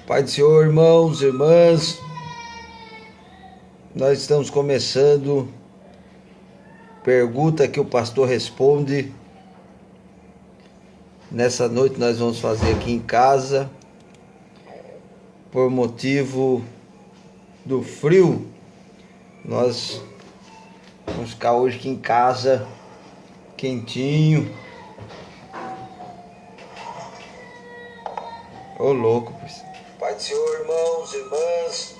Pai do Senhor, irmãos, irmãs, nós estamos começando pergunta que o pastor responde. Nessa noite nós vamos fazer aqui em casa, por motivo do frio. Nós vamos ficar hoje aqui em casa, quentinho. Ô louco, Pai do Senhor, irmãos, irmãs,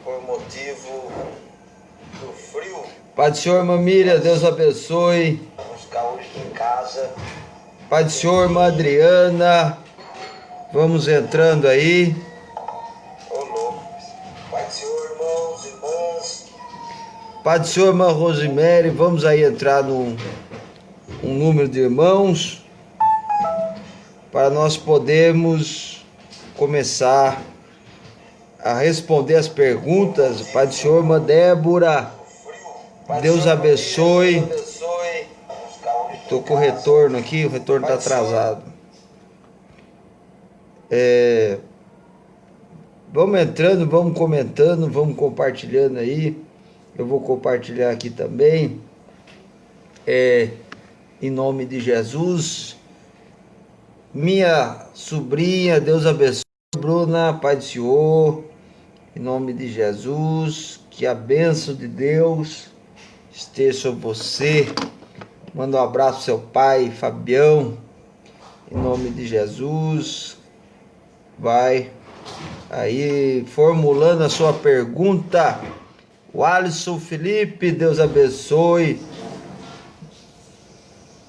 por motivo do frio. Pai do Senhor, irmã Miriam, Deus abençoe. Vamos ficar hoje aqui em casa. Pai do Senhor, irmã Adriana, vamos entrando aí. Pai do Senhor, irmãos, irmãs. Pai do Senhor, irmã Rosemary, vamos aí entrar num número de irmãos para nós podermos começar a responder as perguntas. Pai do Senhor, irmã Débora, Deus abençoe. Estou com o retorno aqui, o retorno está atrasado. Vamos entrando, vamos comentando, vamos compartilhando aí. Eu vou compartilhar aqui também. Em nome de Jesus. Minha sobrinha, Deus abençoe. Bruna, Pai do Senhor. Em nome de Jesus. Que a bênção de Deus esteja sobre você. Manda um abraço pro seu pai, Fabião. Em nome de Jesus. Vai aí formulando a sua pergunta. O Alisson Felipe, Deus abençoe.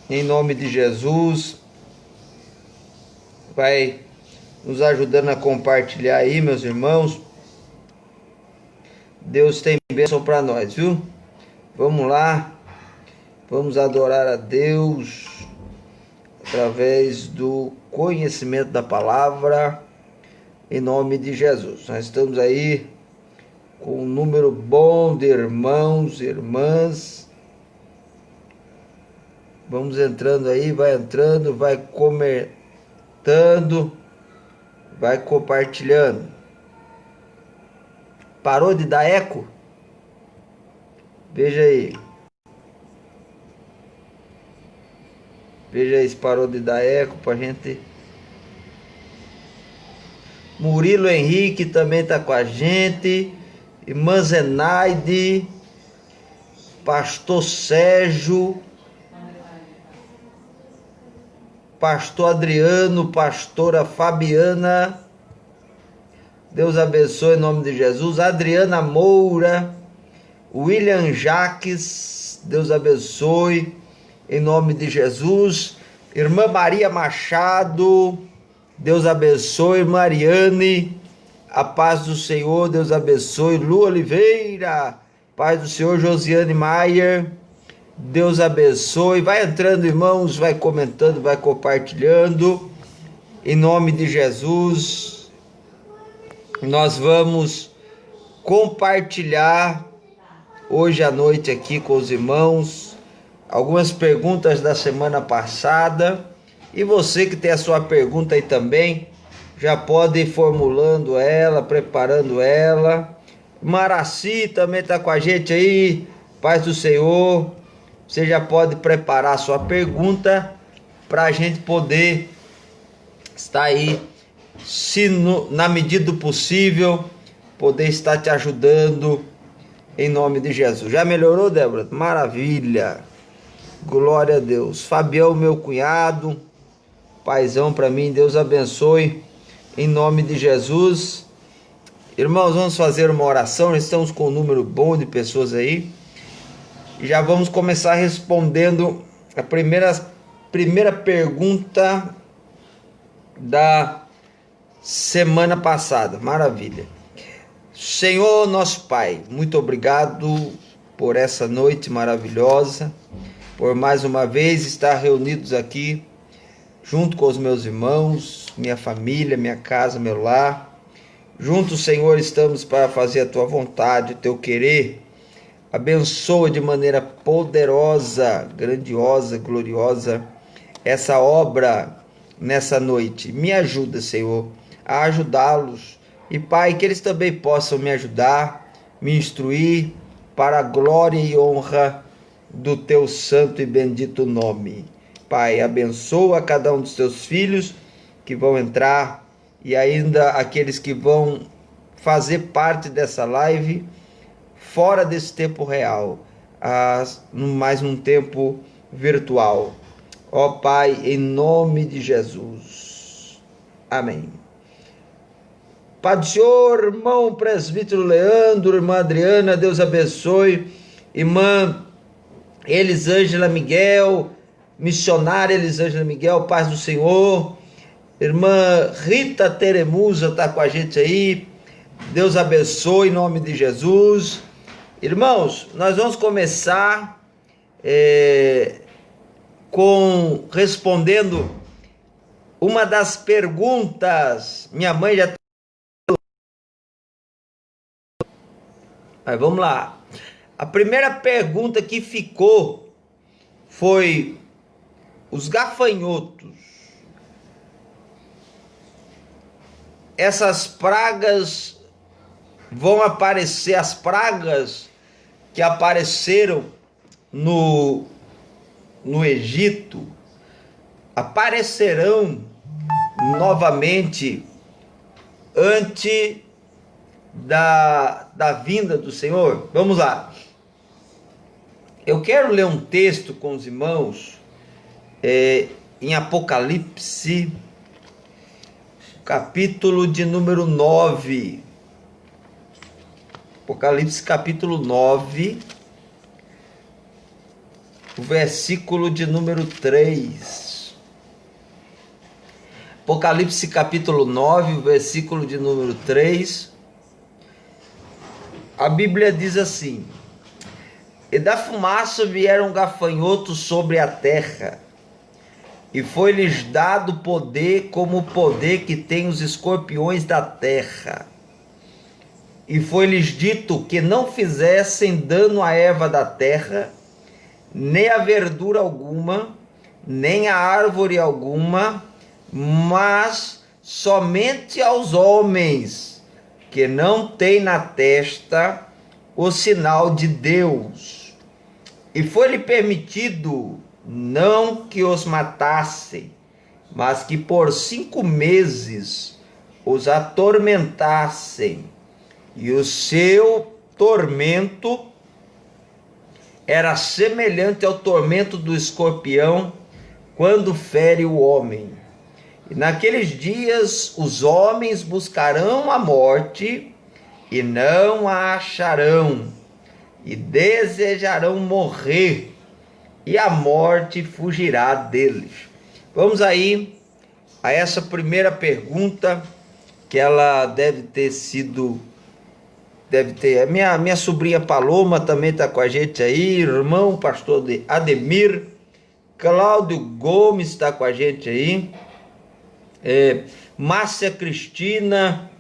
Em nome de Jesus. Vai nos ajudando a compartilhar aí, meus irmãos. Deus tem bênção para nós, viu? Vamos lá. Vamos adorar a Deus através do conhecimento da palavra. Em nome de Jesus. Nós estamos aí com um número bom de irmãos e irmãs. Vamos entrando aí, vai entrando, vai comentando, vai compartilhando. Parou de dar eco? Veja aí. Veja aí se parou de dar eco pra gente. Murilo Henrique também está com a gente. Irmã Zenaide. Pastor Sérgio. Pastor Adriano. Pastora Fabiana. Deus abençoe em nome de Jesus. Adriana Moura. William Jaques. Deus abençoe em nome de Jesus. Irmã Maria Machado. Deus abençoe, Mariane, a paz do Senhor, Deus abençoe, Lu Oliveira, paz do Senhor, Josiane Maier, Deus abençoe. Vai entrando, irmãos, vai comentando, vai compartilhando, em nome de Jesus. Nós vamos compartilhar hoje à noite aqui com os irmãos algumas perguntas da semana passada. E você que tem a sua pergunta aí também, já pode ir formulando ela, preparando ela. Maraci também está com a gente aí, paz do Senhor. Você já pode preparar a sua pergunta para a gente poder estar aí, se na medida do possível, poder estar te ajudando em nome de Jesus. Já melhorou, Débora? Maravilha! Glória a Deus. Fabião, meu cunhado, paizão para mim, Deus abençoe em nome de Jesus. Irmãos, vamos fazer uma oração. Nós estamos com um número bom de pessoas aí e já vamos começar respondendo a primeira pergunta da semana passada. Maravilha. Senhor nosso Pai, muito obrigado por essa noite maravilhosa, por mais uma vez estar reunidos aqui junto com os meus irmãos, minha família, minha casa, meu lar. Juntos, Senhor, estamos para fazer a tua vontade, o teu querer. Abençoa de maneira poderosa, grandiosa, gloriosa essa obra nessa noite. Me ajuda, Senhor, a ajudá-los. E, Pai, que eles também possam me ajudar, me instruir para a glória e honra do teu santo e bendito nome. Pai, abençoa cada um dos teus filhos que vão entrar e ainda aqueles que vão fazer parte dessa live fora desse tempo real, mais num tempo virtual. Ó Pai, em nome de Jesus. Amém. Pai do Senhor, irmão presbítero Leandro, irmã Adriana, Deus abençoe. Irmã Elisângela Miguel, missionária Elisângela Miguel, paz do Senhor. Irmã Rita Teremusa está com a gente aí. Deus abençoe em nome de Jesus. Irmãos, nós vamos começar respondendo uma das perguntas. Minha mãe já... Mas vamos lá. A primeira pergunta que ficou foi: os gafanhotos, essas pragas vão aparecer, as pragas que apareceram no Egito, aparecerão novamente antes da vinda do Senhor? Vamos lá. Eu quero ler um texto com os irmãos em Apocalipse, capítulo de número 9. Apocalipse capítulo 9, o versículo de número 3. Apocalipse capítulo 9, o versículo de número 3. A Bíblia diz assim: e da fumaça vieram gafanhotos sobre a terra, e foi-lhes dado poder como o poder que tem os escorpiões da terra. E foi-lhes dito que não fizessem dano à erva da terra, nem a verdura alguma, nem a árvore alguma, mas somente aos homens que não têm na testa o sinal de Deus. E foi-lhe permitido não que os matassem, mas que por 5 meses os atormentassem. E o seu tormento era semelhante ao tormento do escorpião quando fere o homem. E naqueles dias os homens buscarão a morte e não a acharão, e desejarão morrer, e a morte fugirá deles. Vamos aí a essa primeira pergunta, que ela deve ter. Minha sobrinha Paloma também está com a gente aí, irmão pastor Ademir, Cláudio Gomes está com a gente aí, Márcia Cristina,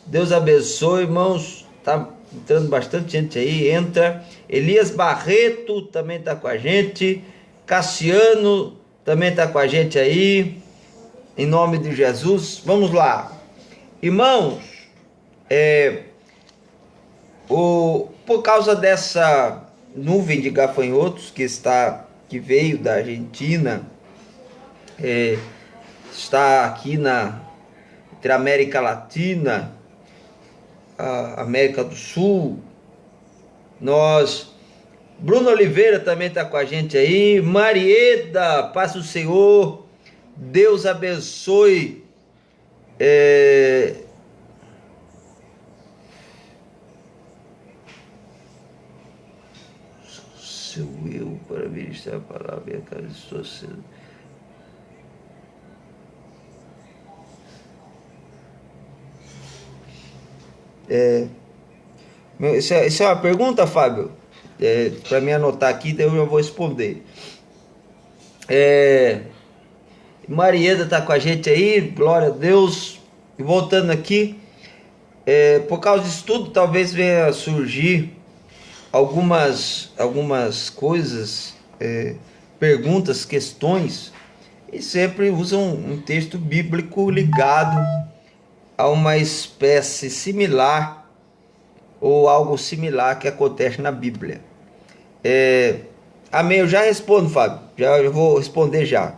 Deus abençoe, irmãos, está entrando bastante gente aí, entra. Elias Barreto também está com a gente, Cassiano também está com a gente aí, em nome de Jesus. Vamos lá, irmãos, por causa dessa nuvem de gafanhotos que veio da Argentina, está aqui entre a América Latina, a América do Sul. Bruno Oliveira também está com a gente aí, Marieda, paz do Senhor, Deus abençoe. Sou eu para ministrar a palavra e a casa de sua cena. Isso é uma pergunta, Fábio? Para me anotar aqui, então eu já vou responder. Marieda está com a gente aí, glória a Deus. E voltando aqui, Por causa disso tudo, talvez venha a surgir algumas coisas, perguntas, questões, e sempre usam um texto bíblico ligado a uma espécie similar ou algo similar que acontece na Bíblia. Amém? Eu já respondo, Fábio. Eu vou responder já.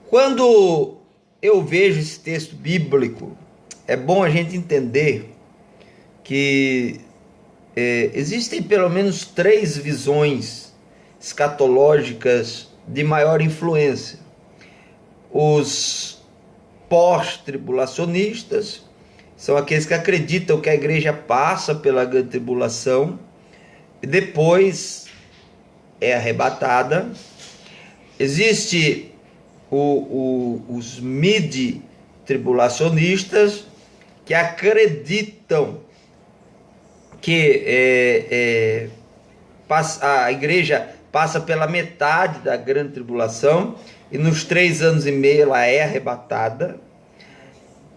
Quando eu vejo esse texto bíblico, é bom a gente entender que existem pelo menos 3 visões escatológicas de maior influência. Os pós-tribulacionistas são aqueles que acreditam que a igreja passa pela grande tribulação e depois é arrebatada. Existe os mid-tribulacionistas, que acreditam que a igreja passa pela metade da grande tribulação e nos 3 anos e meio ela é arrebatada.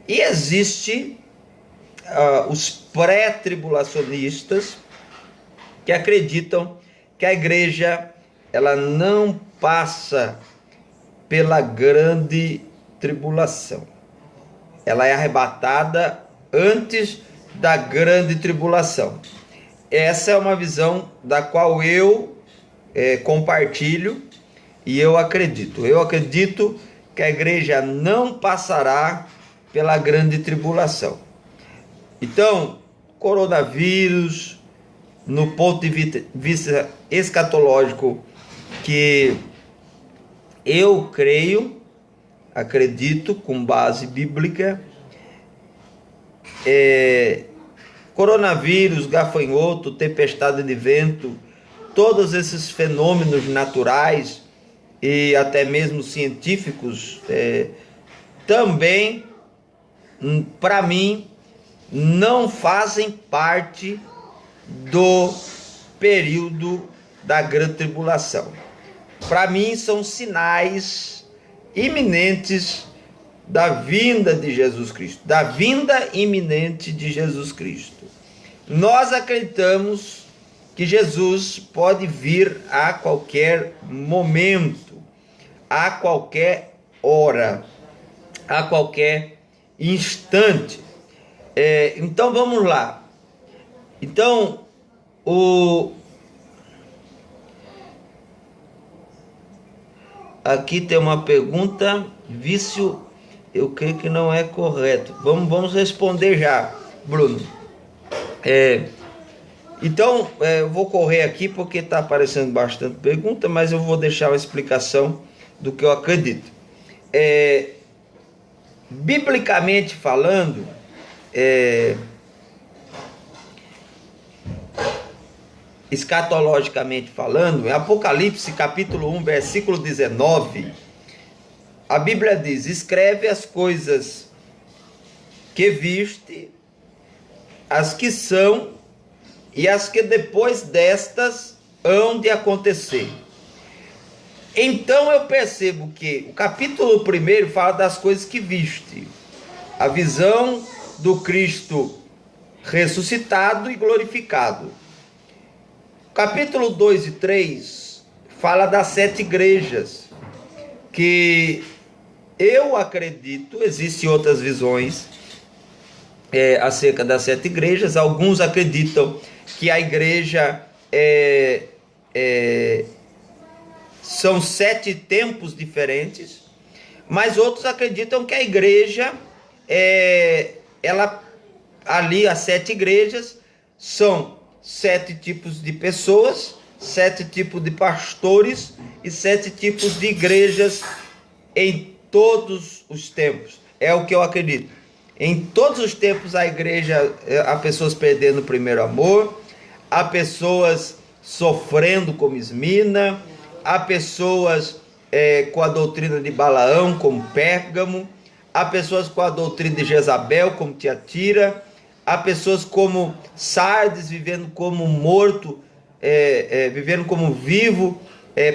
E existe os pré-tribulacionistas, que acreditam que a igreja ela não passa pela grande tribulação. Ela é arrebatada antes da grande tribulação. Essa é uma visão da qual eu compartilho e eu acredito. Eu acredito que a igreja não passará pela grande tribulação. Então, coronavírus, no ponto de vista escatológico, que eu acredito com base bíblica, coronavírus, gafanhoto, tempestade de vento, todos esses fenômenos naturais e até mesmo científicos, também, para mim, não fazem parte do período da grande tribulação. Para mim, são sinais iminentes da vinda de Jesus Cristo, da vinda iminente de Jesus Cristo. Nós acreditamos que Jesus pode vir a qualquer momento, a qualquer hora, a qualquer instante. Então vamos lá. Então, aqui tem uma pergunta: vício, eu creio que não é correto. Vamos responder já, Bruno. Então, eu vou correr aqui porque está aparecendo bastante pergunta, mas eu vou deixar uma explicação do que eu acredito. Biblicamente falando, escatologicamente falando, em Apocalipse capítulo 1, versículo 19, a Bíblia diz: escreve as coisas que viste, as que são e as que depois destas hão de acontecer. Então eu percebo que o capítulo 1 fala das coisas que viste, a visão do Cristo ressuscitado e glorificado. Capítulo 2 e 3 fala das 7 igrejas, que eu acredito, existem outras visões acerca das 7 igrejas. Alguns acreditam que a igreja são 7 tempos diferentes, mas outros acreditam que a igreja, ali as 7 igrejas são 7 tipos de pessoas, 7 tipos de pastores e 7 tipos de igrejas em todos os tempos. É o que eu acredito. Em todos os tempos a igreja, há pessoas perdendo o primeiro amor, há pessoas sofrendo como Esmina, há pessoas com a doutrina de Balaão como Pérgamo, há pessoas com a doutrina de Jezabel como Tiatira, há pessoas como Sardes vivendo como morto, vivendo como vivo,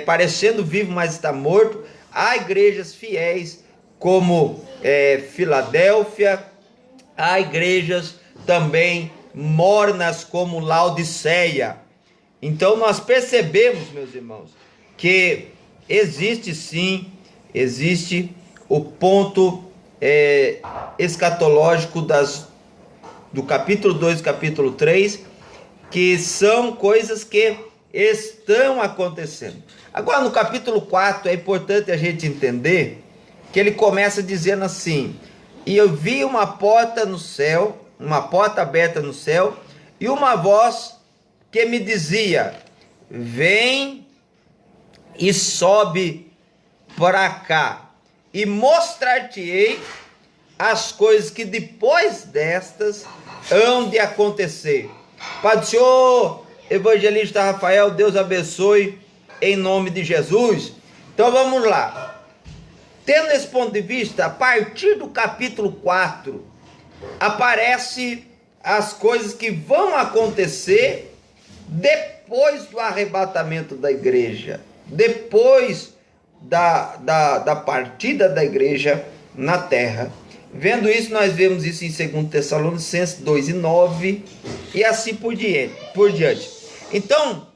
parecendo vivo, mas está morto. Há igrejas fiéis como Filadélfia, há igrejas também mornas como Laodiceia. Então nós percebemos, meus irmãos, que existe sim, existe o ponto escatológico do capítulo 2 e capítulo 3, que são coisas que estão acontecendo. Agora no capítulo 4 é importante a gente entender que ele começa dizendo assim: e eu vi uma porta no céu, uma porta aberta no céu, e uma voz que me dizia: vem e sobe para cá, e mostrar-te-ei as coisas que depois destas hão de acontecer. Pai do Senhor, evangelista Rafael, Deus abençoe em nome de Jesus. Então vamos lá. Tendo esse ponto de vista, a partir do capítulo 4, aparece as coisas que vão acontecer depois do arrebatamento da igreja, depois da partida da igreja na terra. Vendo isso, nós vemos isso em 2 Tessalonicenses 2:9 e assim por diante. Então,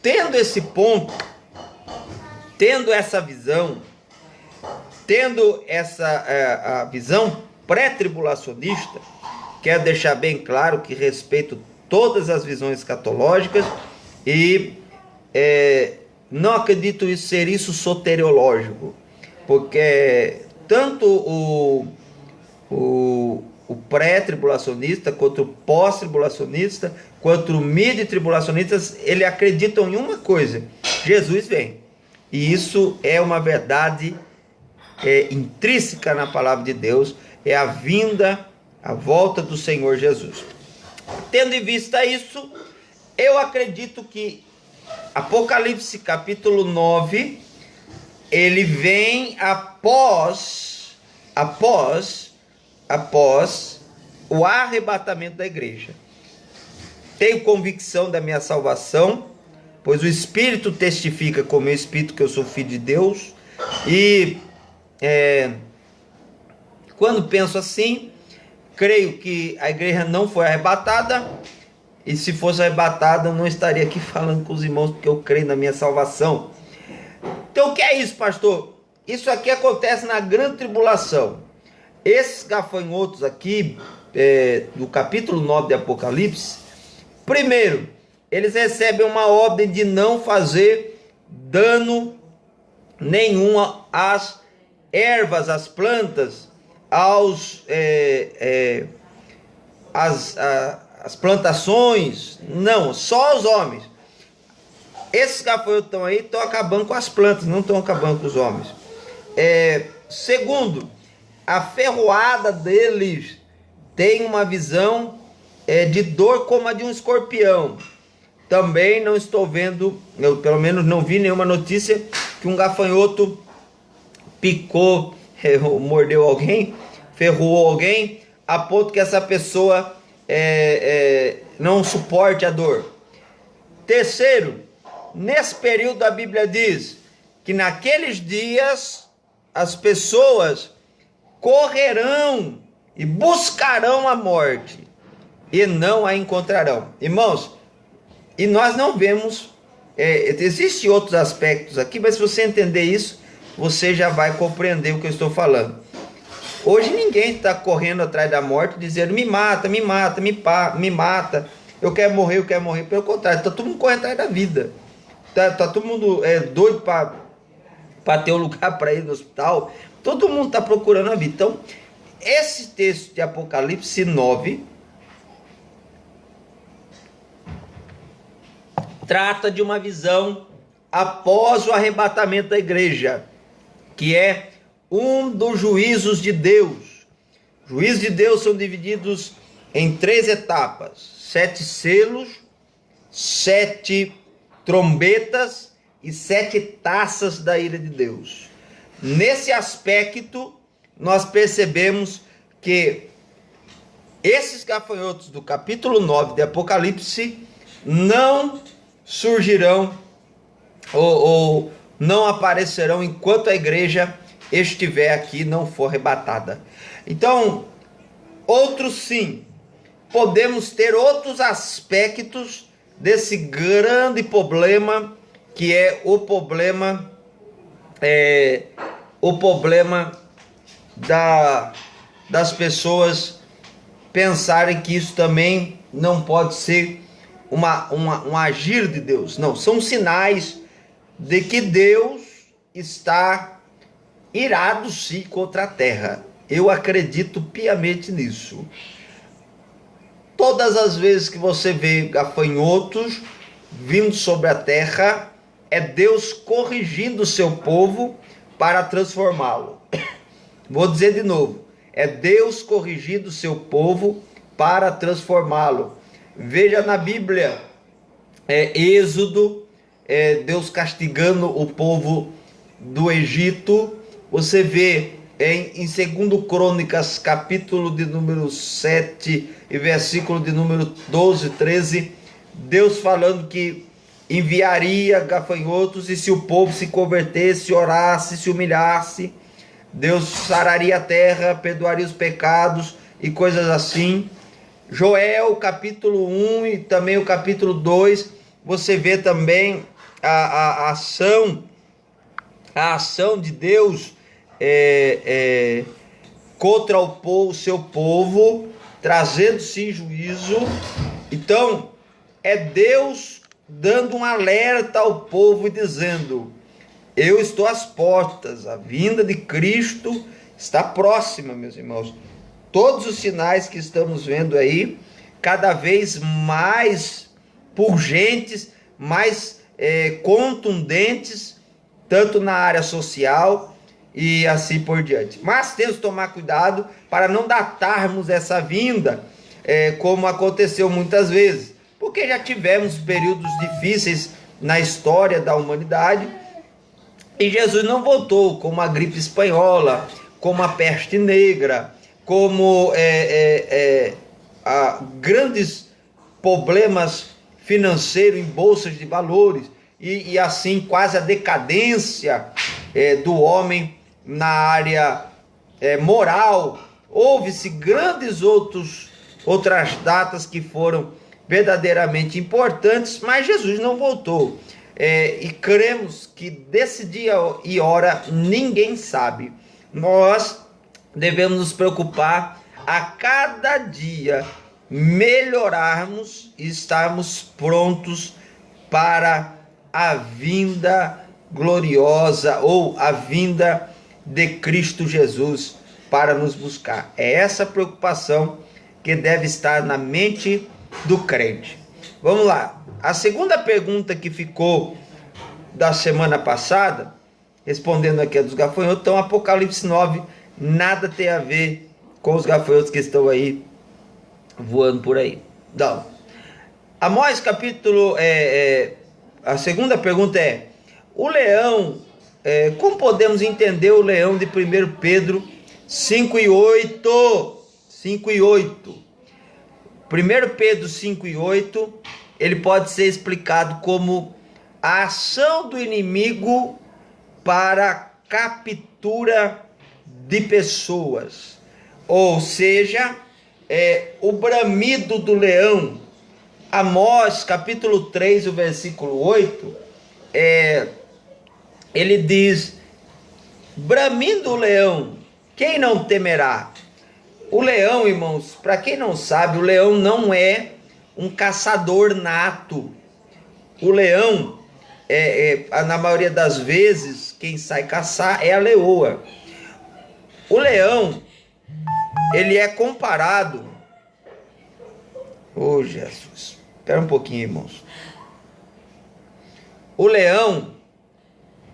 tendo esse ponto, tendo essa visão, tendo a visão pré-tribulacionista, quero deixar bem claro que respeito todas as visões escatológicas e não acredito ser isso soteriológico, porque tanto o pré-tribulacionista, quanto o pós-tribulacionista, quanto o mid-tribulacionista, eles acreditam em uma coisa: Jesus vem. E isso é uma verdade intrínseca na palavra de Deus, é a vinda, a volta do Senhor Jesus. Tendo em vista isso, eu acredito que Apocalipse capítulo 9, ele vem após o arrebatamento da igreja. Tenho convicção da minha salvação, pois o Espírito testifica com o meu Espírito que eu sou filho de Deus. E quando penso assim, creio que a igreja não foi arrebatada, e se fosse arrebatada eu não estaria aqui falando com os irmãos, porque eu creio na minha salvação. Então o que é isso, pastor? Isso aqui acontece na grande tribulação. Esses gafanhotos aqui, do capítulo 9 de Apocalipse, primeiro, eles recebem uma ordem de não fazer dano nenhum às ervas, às plantas, as plantações, não, só os homens. Esses gafanhotos estão aí, estão acabando com as plantas, não estão acabando com os homens. Segundo, a ferroada deles tem uma visão de dor como a de um escorpião. Também não estou vendo, eu pelo menos não vi nenhuma notícia que um gafanhoto picou, mordeu alguém, ferrou alguém, a ponto que essa pessoa não suporte a dor. Terceiro, nesse período a Bíblia diz que naqueles dias as pessoas correrão e buscarão a morte e não a encontrarão. Irmãos, e nós não vemos, existem outros aspectos aqui, mas se você entender isso, você já vai compreender o que eu estou falando. Hoje ninguém está correndo atrás da morte dizendo me mata, me mata, me mata, eu quero morrer, eu quero morrer. Pelo contrário, está todo mundo correndo atrás da vida. Tá todo mundo doido para ter um lugar para ir no hospital. Todo mundo está procurando a vida. Então, esse texto de Apocalipse 9 trata de uma visão após o arrebatamento da igreja, que é um dos juízos de Deus. Os juízos de Deus são divididos em 3 etapas: 7 selos, 7 trombetas e 7 taças da ira de Deus. Nesse aspecto, nós percebemos que esses gafanhotos do capítulo 9 de Apocalipse não surgirão ou não aparecerão enquanto a igreja estiver aqui, não for arrebatada. Então, Outros sim, podemos ter outros aspectos desse grande problema, que é o problema das pessoas pensarem que isso também não pode ser um agir de Deus. Não, são sinais de que Deus está irado sim contra a terra. Eu acredito piamente nisso. Todas as vezes que você vê gafanhotos vindo sobre a terra, é Deus corrigindo o seu povo para transformá-lo. Vou dizer de novo, é Deus corrigindo o seu povo para transformá-lo. Veja na Bíblia, Êxodo, Deus castigando o povo do Egito. Você vê em 2 Crônicas, capítulo de número 7 e versículo de número 12, 13, Deus falando que enviaria gafanhotos, e se o povo se convertesse, orasse, se humilhasse, Deus sararia a terra, perdoaria os pecados e coisas assim. Joel, capítulo 1 e também o capítulo 2, você vê também a ação de Deus contra o seu povo, trazendo sim juízo. Então, é Deus dando um alerta ao povo e dizendo: eu estou às portas, a vinda de Cristo está próxima, meus irmãos. Todos os sinais que estamos vendo aí, cada vez mais pungentes, mais contundentes, tanto na área social e assim por diante. Mas temos que tomar cuidado para não datarmos essa vinda, como aconteceu muitas vezes, porque já tivemos períodos difíceis na história da humanidade, e Jesus não voltou, como a gripe espanhola, como a peste negra, como grandes problemas financeiros em bolsas de valores, e assim quase a decadência do homem na área moral. Houve-se grandes outras datas que foram verdadeiramente importantes, mas Jesus não voltou. E cremos que desse dia e hora ninguém sabe. Nós devemos nos preocupar a cada dia melhorarmos e estarmos prontos para a vinda gloriosa, ou a vinda de Cristo Jesus para nos buscar. É essa preocupação que deve estar na mente do crente. Vamos lá. A segunda pergunta que ficou da semana passada, respondendo aqui a dos gafanhotos, então Apocalipse 9 nada tem a ver com os gafanhotos que estão aí voando por aí. Então, Amós capítulo, a segunda pergunta é: o leão, como podemos entender o leão de 1 Pedro 5 e 8? 5 e 8. 1 Pedro 5 e 8, ele pode ser explicado como a ação do inimigo para captura de pessoas, ou seja, o bramido do leão. Amós capítulo 3, o versículo 8, ele diz: bramindo o leão, quem não temerá? O leão, irmãos, para quem não sabe, o leão não é um caçador nato. O leão, na maioria das vezes, quem sai caçar é a leoa. O leão, ele é comparado... Oh, Jesus! Espera um pouquinho, irmãos. O leão,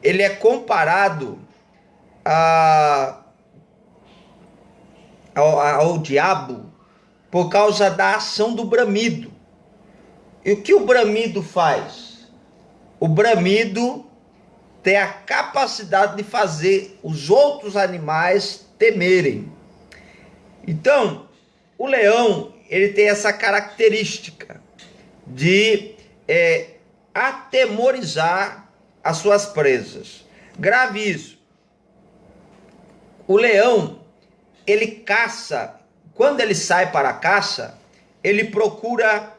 ele é comparado ao diabo por causa da ação do bramido. E o que o bramido faz? O bramido tem a capacidade de fazer os outros animais temerem. Então, o leão, ele tem essa característica de atemorizar as suas presas. Grave isso. O leão, ele caça quando ele sai para a caça, ele procura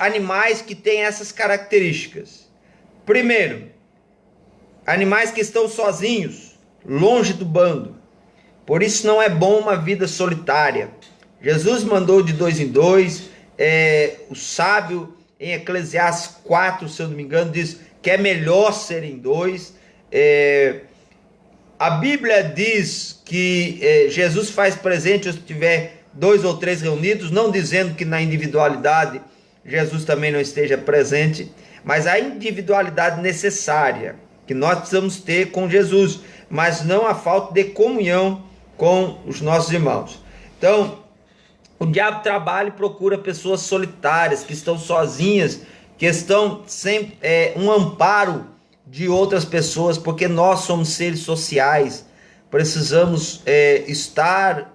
animais que têm essas características. Primeiro, animais que estão sozinhos, longe do bando. Por isso não é bom uma vida solitária. Jesus mandou de 2 em 2. O sábio em Eclesiastes 4, se eu não me engano, diz que é melhor ser em 2. A Bíblia diz que Jesus faz presente se tiver 2 ou 3 reunidos, não dizendo que na individualidade Jesus também não esteja presente, mas a individualidade necessária que nós precisamos ter com Jesus, mas não a falta de comunhão com os nossos irmãos. Então, o diabo trabalha e procura pessoas solitárias, que estão sozinhas, que estão sem um amparo de outras pessoas, porque nós somos seres sociais, precisamos estar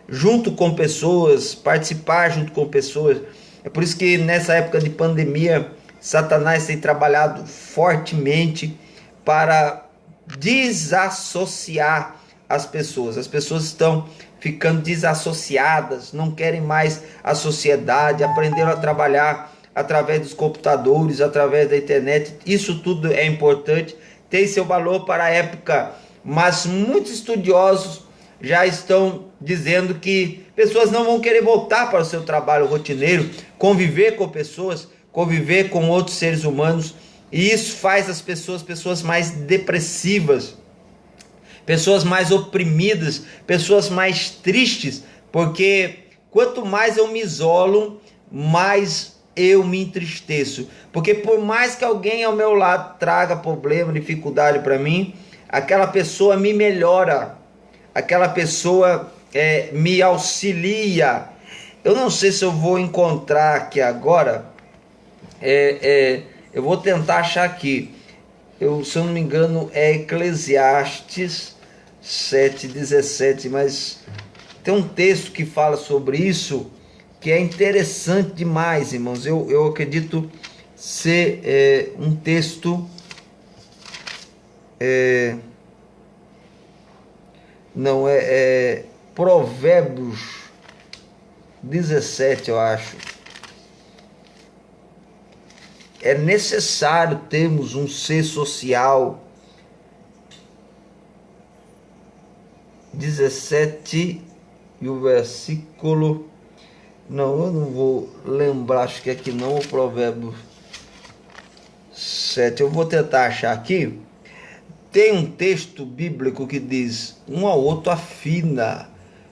junto com pessoas, participar junto com pessoas. É por isso que nessa época de pandemia, Satanás tem trabalhado fortemente para desassociar as pessoas. As pessoas estão ficando desassociadas, não querem mais a sociedade, aprenderam a trabalhar através dos computadores, através da internet. Isso tudo é importante, tem seu valor para a época, mas muitos estudiosos já estão dizendo que pessoas não vão querer voltar para o seu trabalho rotineiro, conviver com pessoas, conviver com outros seres humanos, e isso faz as pessoas mais depressivas, pessoas mais oprimidas, pessoas mais tristes, porque quanto mais eu me isolo, mais eu me entristeço, porque por mais que alguém ao meu lado traga problema, dificuldade para mim, aquela pessoa me melhora, aquela pessoa me auxilia. Eu não sei se eu vou encontrar aqui agora, eu vou tentar achar aqui, se eu não me engano é Eclesiastes 7:17, mas tem um texto que fala sobre isso, que é interessante demais, irmãos. Eu acredito ser um texto não é Provérbios 17, eu acho. É necessário termos um ser social. 17 e o versículo, não, eu não vou lembrar, acho que aqui não, o Provérbio 7, eu vou tentar achar aqui. Tem um texto bíblico que diz: um ao outro afina,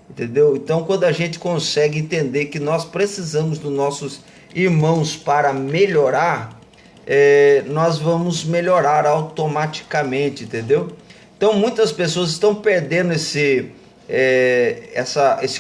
entendeu? Então, quando a gente consegue entender que nós precisamos dos nossos irmãos para melhorar, nós vamos melhorar automaticamente, entendeu? Então, muitas pessoas estão perdendo esse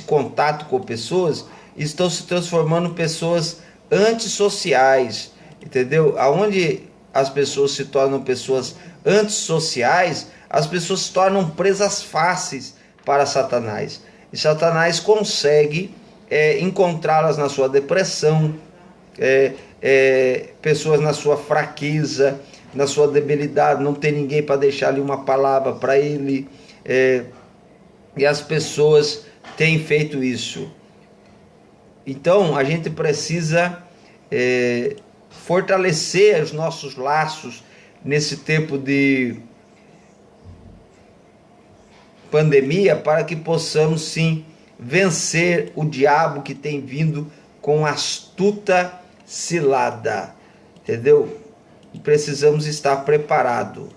contato com pessoas, e estão se transformando em pessoas antissociais, entendeu? Aonde as pessoas se tornam pessoas antissociais, as pessoas se tornam presas fáceis para Satanás. E Satanás consegue encontrá-las na sua depressão, pessoas na sua fraqueza, na sua debilidade, não tem ninguém para deixar ali uma palavra para ele, e as pessoas têm feito isso. Então a gente precisa fortalecer os nossos laços nesse tempo de pandemia, para que possamos sim vencer o diabo que tem vindo com astuta cilada, entendeu? Precisamos estar preparados,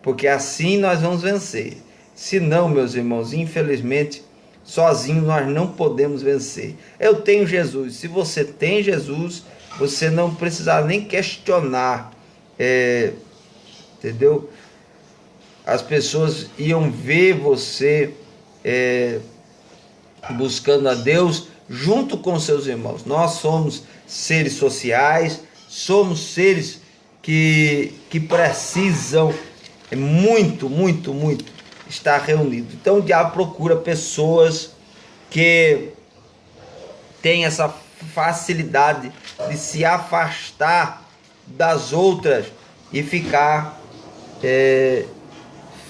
porque assim nós vamos vencer. Se não, meus irmãos, infelizmente, sozinho nós não podemos vencer. Eu tenho Jesus. Se você tem Jesus, você não precisa nem questionar, entendeu? As pessoas iam ver você buscando a Deus junto com seus irmãos. Nós somos seres sociais, somos seres que precisam muito estar reunidos. Então o diabo procura pessoas que têm essa facilidade de se afastar das outras e ficar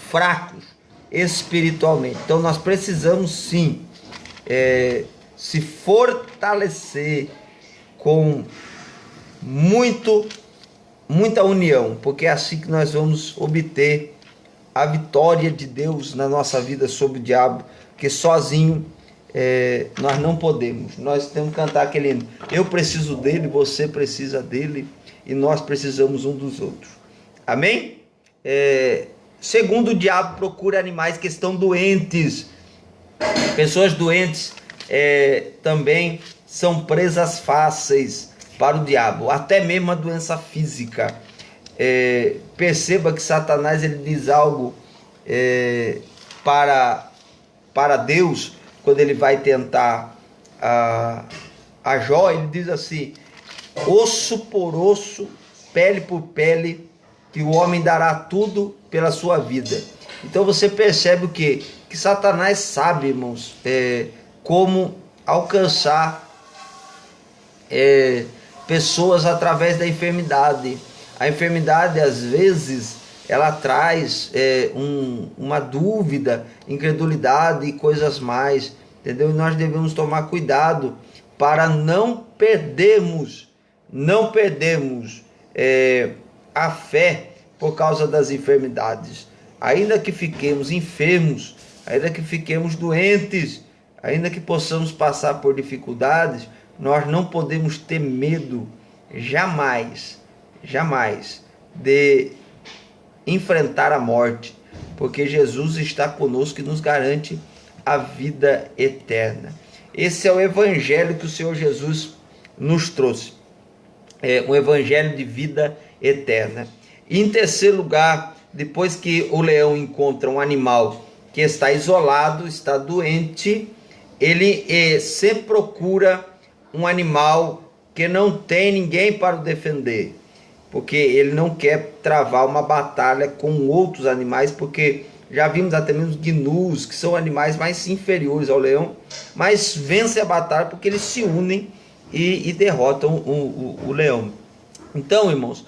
fracos. espiritualmente. Então nós precisamos sim se fortalecer com muita união, porque é assim que nós vamos obter a vitória de Deus na nossa vida sobre o diabo, que sozinho nós não podemos. Nós temos que cantar aquele hino: eu preciso dele, você precisa dele, e nós precisamos um dos outros. Amém? Segundo, o diabo procura animais que estão doentes. Pessoas doentes também são presas fáceis para o diabo, até mesmo a doença física. Perceba que Satanás ele diz algo para Deus, quando ele vai tentar a Jó. Ele diz assim: osso por osso, pele por pele, que o homem dará tudo pela sua vida. Então você percebe o quê? Que Satanás sabe, irmãos, como alcançar pessoas através da enfermidade. A enfermidade, às vezes, ela traz uma dúvida, incredulidade e coisas mais, entendeu? E nós devemos tomar cuidado para não perdermos a fé por causa das enfermidades. Ainda que fiquemos enfermos, ainda que fiquemos doentes, ainda que possamos passar por dificuldades, nós não podemos ter medo jamais de enfrentar a morte, porque Jesus está conosco e nos garante a vida eterna. Esse é o evangelho que o Senhor Jesus nos trouxe, um evangelho de vida eterna. E em terceiro lugar, depois que o leão encontra um animal que está isolado, está doente, ele sempre procura um animal que não tem ninguém para o defender, porque ele não quer travar uma batalha com outros animais, porque já vimos até mesmo gnus, que são animais mais inferiores ao leão, mas vencem a batalha porque eles se unem e derrotam o leão. Então, irmãos,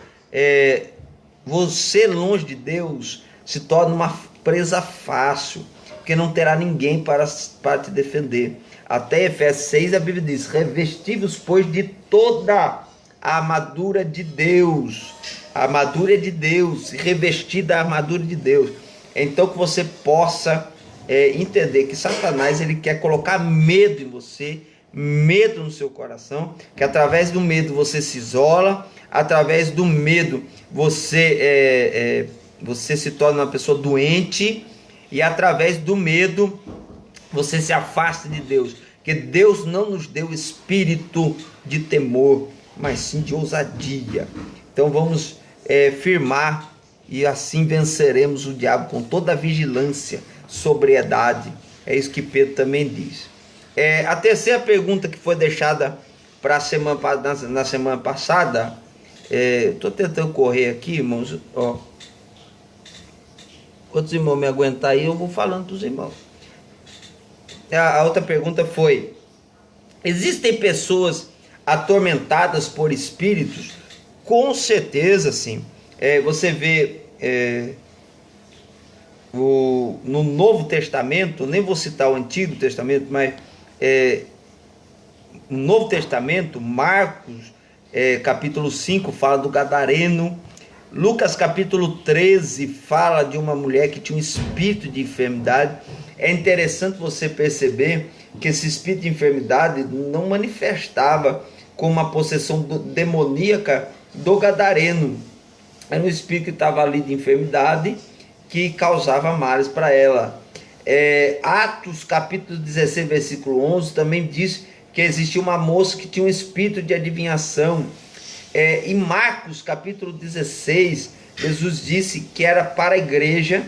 você longe de Deus se torna uma presa fácil, porque não terá ninguém para te defender. Até Efésios 6 a Bíblia diz: revesti-vos, pois, de toda a armadura de Deus. A armadura é de Deus, revestir da armadura de Deus. Então que você possa entender que Satanás ele quer colocar medo em você, medo no seu coração, que através do medo você se isola, através do medo você se torna uma pessoa doente, e através do medo você se afasta de Deus, porque Deus não nos deu espírito de temor, mas sim de ousadia. Então vamos firmar, e assim venceremos o diabo com toda a vigilância, sobriedade. É isso que Pedro também diz. A terceira pergunta que foi deixada para na semana passada, estou tentando correr aqui, irmãos. Quantos irmãos me aguentar aí, eu vou falando dos irmãos. A outra pergunta foi: existem pessoas atormentadas por espíritos? Com certeza sim. Você vê no Novo Testamento, nem vou citar o Antigo Testamento, mas no Novo Testamento, Marcos capítulo 5 fala do gadareno. Lucas capítulo 13 fala de uma mulher que tinha um espírito de enfermidade. É interessante você perceber que esse espírito de enfermidade não manifestava como uma possessão demoníaca do gadareno. Era um espírito que estava ali de enfermidade, que causava males para ela. Atos capítulo 16 versículo 11 também diz que existia uma moça que tinha um espírito de adivinhação. Em Marcos capítulo 16, Jesus disse que era para a igreja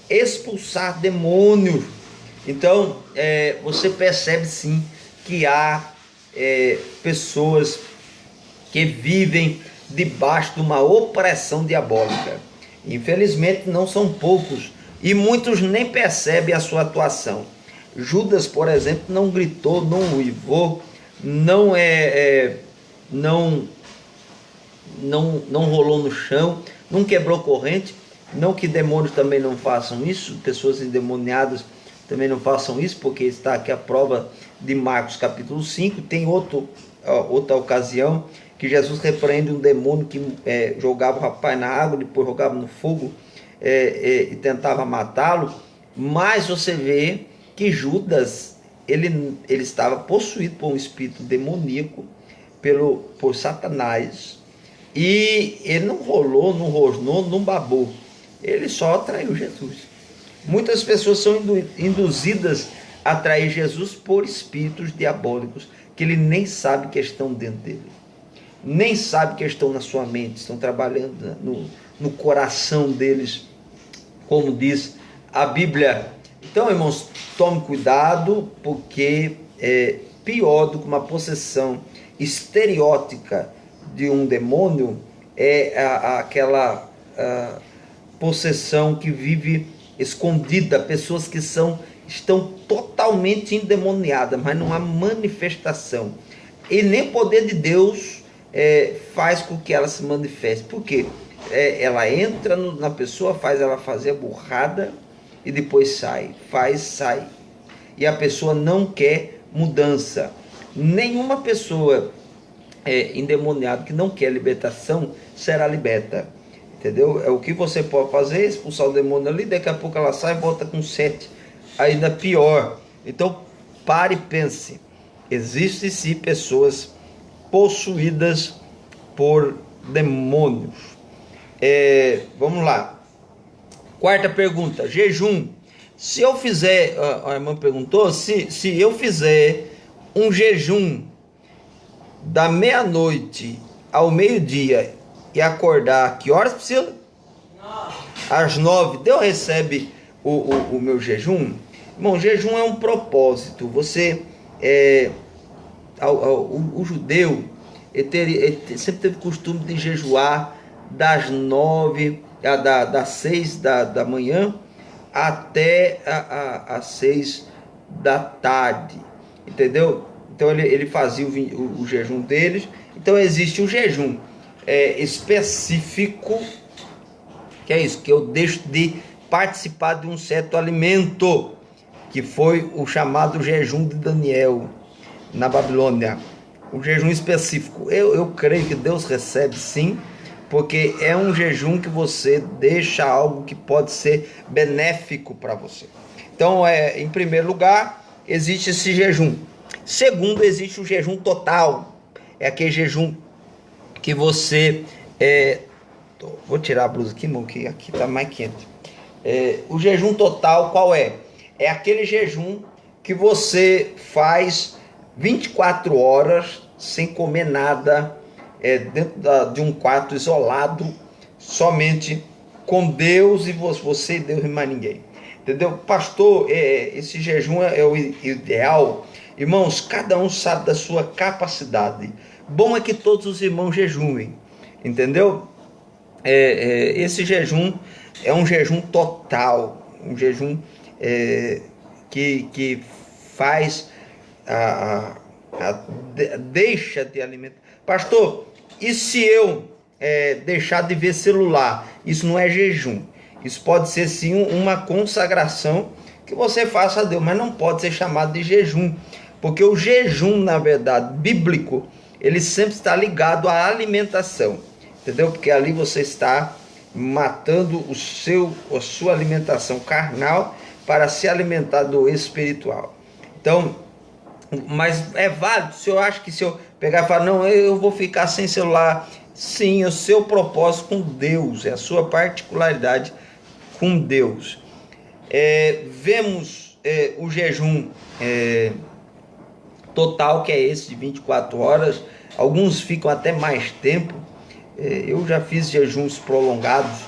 expulsar demônios. Então você percebe sim que há pessoas que vivem debaixo de uma opressão diabólica. Infelizmente não são poucos, e muitos nem percebem a sua atuação. Judas, por exemplo, não gritou, não uivou, não rolou no chão, não quebrou corrente, Não que demônios também não façam isso, pessoas endemoniadas também não façam isso, porque está aqui a prova de Marcos capítulo 5. Tem outra ocasião que Jesus repreende um demônio que jogava o rapaz na água, depois jogava no fogo e tentava matá-lo. Mas você vê que Judas, ele estava possuído por um espírito demoníaco, por Satanás, e ele não rolou, não rosnou, não babou, ele só atraiu Jesus. Muitas pessoas são induzidas a atrair Jesus por espíritos diabólicos, que ele nem sabe que estão dentro dele, nem sabe que estão na sua mente, estão trabalhando no coração deles, como diz a Bíblia. Então, irmãos, tome cuidado, porque é pior do que uma possessão estereótica de um demônio aquela possessão que vive escondida, pessoas que estão totalmente endemoniadas, mas não há manifestação, e nem o poder de Deus faz com que ela se manifeste. Por quê? Ela entra na pessoa, faz ela fazer a burrada e depois sai, sai, e a pessoa não quer mudança. Nenhuma pessoa endemoniada que não quer libertação será liberta, entendeu? O que você pode fazer, expulsar o demônio ali, daqui a pouco ela sai e volta com 7, ainda pior. Então pare e pense, existem sim pessoas possuídas por demônios. Vamos lá. Quarta pergunta, jejum. Se eu fizer, a irmã perguntou, se eu fizer um jejum da meia-noite ao meio-dia e acordar, que horas precisa? 9. Às 9, Deus recebe o meu jejum? Bom, jejum é um propósito. Você, o judeu, ele sempre teve costume de jejuar das 9, das 6 da manhã até às 6 da tarde, entendeu? Então ele fazia o jejum deles. Então existe o jejum específico, que é isso, que eu deixo de participar de um certo alimento, que foi o chamado jejum de Daniel na Babilônia. Um jejum específico. Eu creio que Deus recebe sim, porque é um jejum que você deixa algo que pode ser benéfico para você. Então, em primeiro lugar, existe esse jejum. Segundo, existe o jejum total. É aquele jejum que você... vou tirar a blusa aqui, irmão, que aqui está mais quente. O jejum total qual é? É aquele jejum que você faz 24 horas sem comer nada, dentro de um quarto isolado, somente com Deus e você e Deus e mais ninguém. Entendeu? Pastor, esse jejum é o ideal. Irmãos, cada um sabe da sua capacidade. Bom é que todos os irmãos jejuem, entendeu? Esse jejum é um jejum total, um jejum que faz deixa de alimentar. Pastor, e se eu deixar de ver celular? Isso não é jejum. Isso pode ser sim uma consagração que você faça a Deus, mas não pode ser chamado de jejum, porque o jejum, na verdade, bíblico, ele sempre está ligado à alimentação, entendeu? Porque ali você está matando a sua alimentação carnal para se alimentar do espiritual. Então, mas é válido. Se eu acho que se eu pegar e falar, não, eu vou ficar sem celular, sim, o seu propósito com Deus, é a sua particularidade com Deus. Vemos o jejum total, que é esse de 24 horas, alguns ficam até mais tempo. Eu já fiz jejuns prolongados,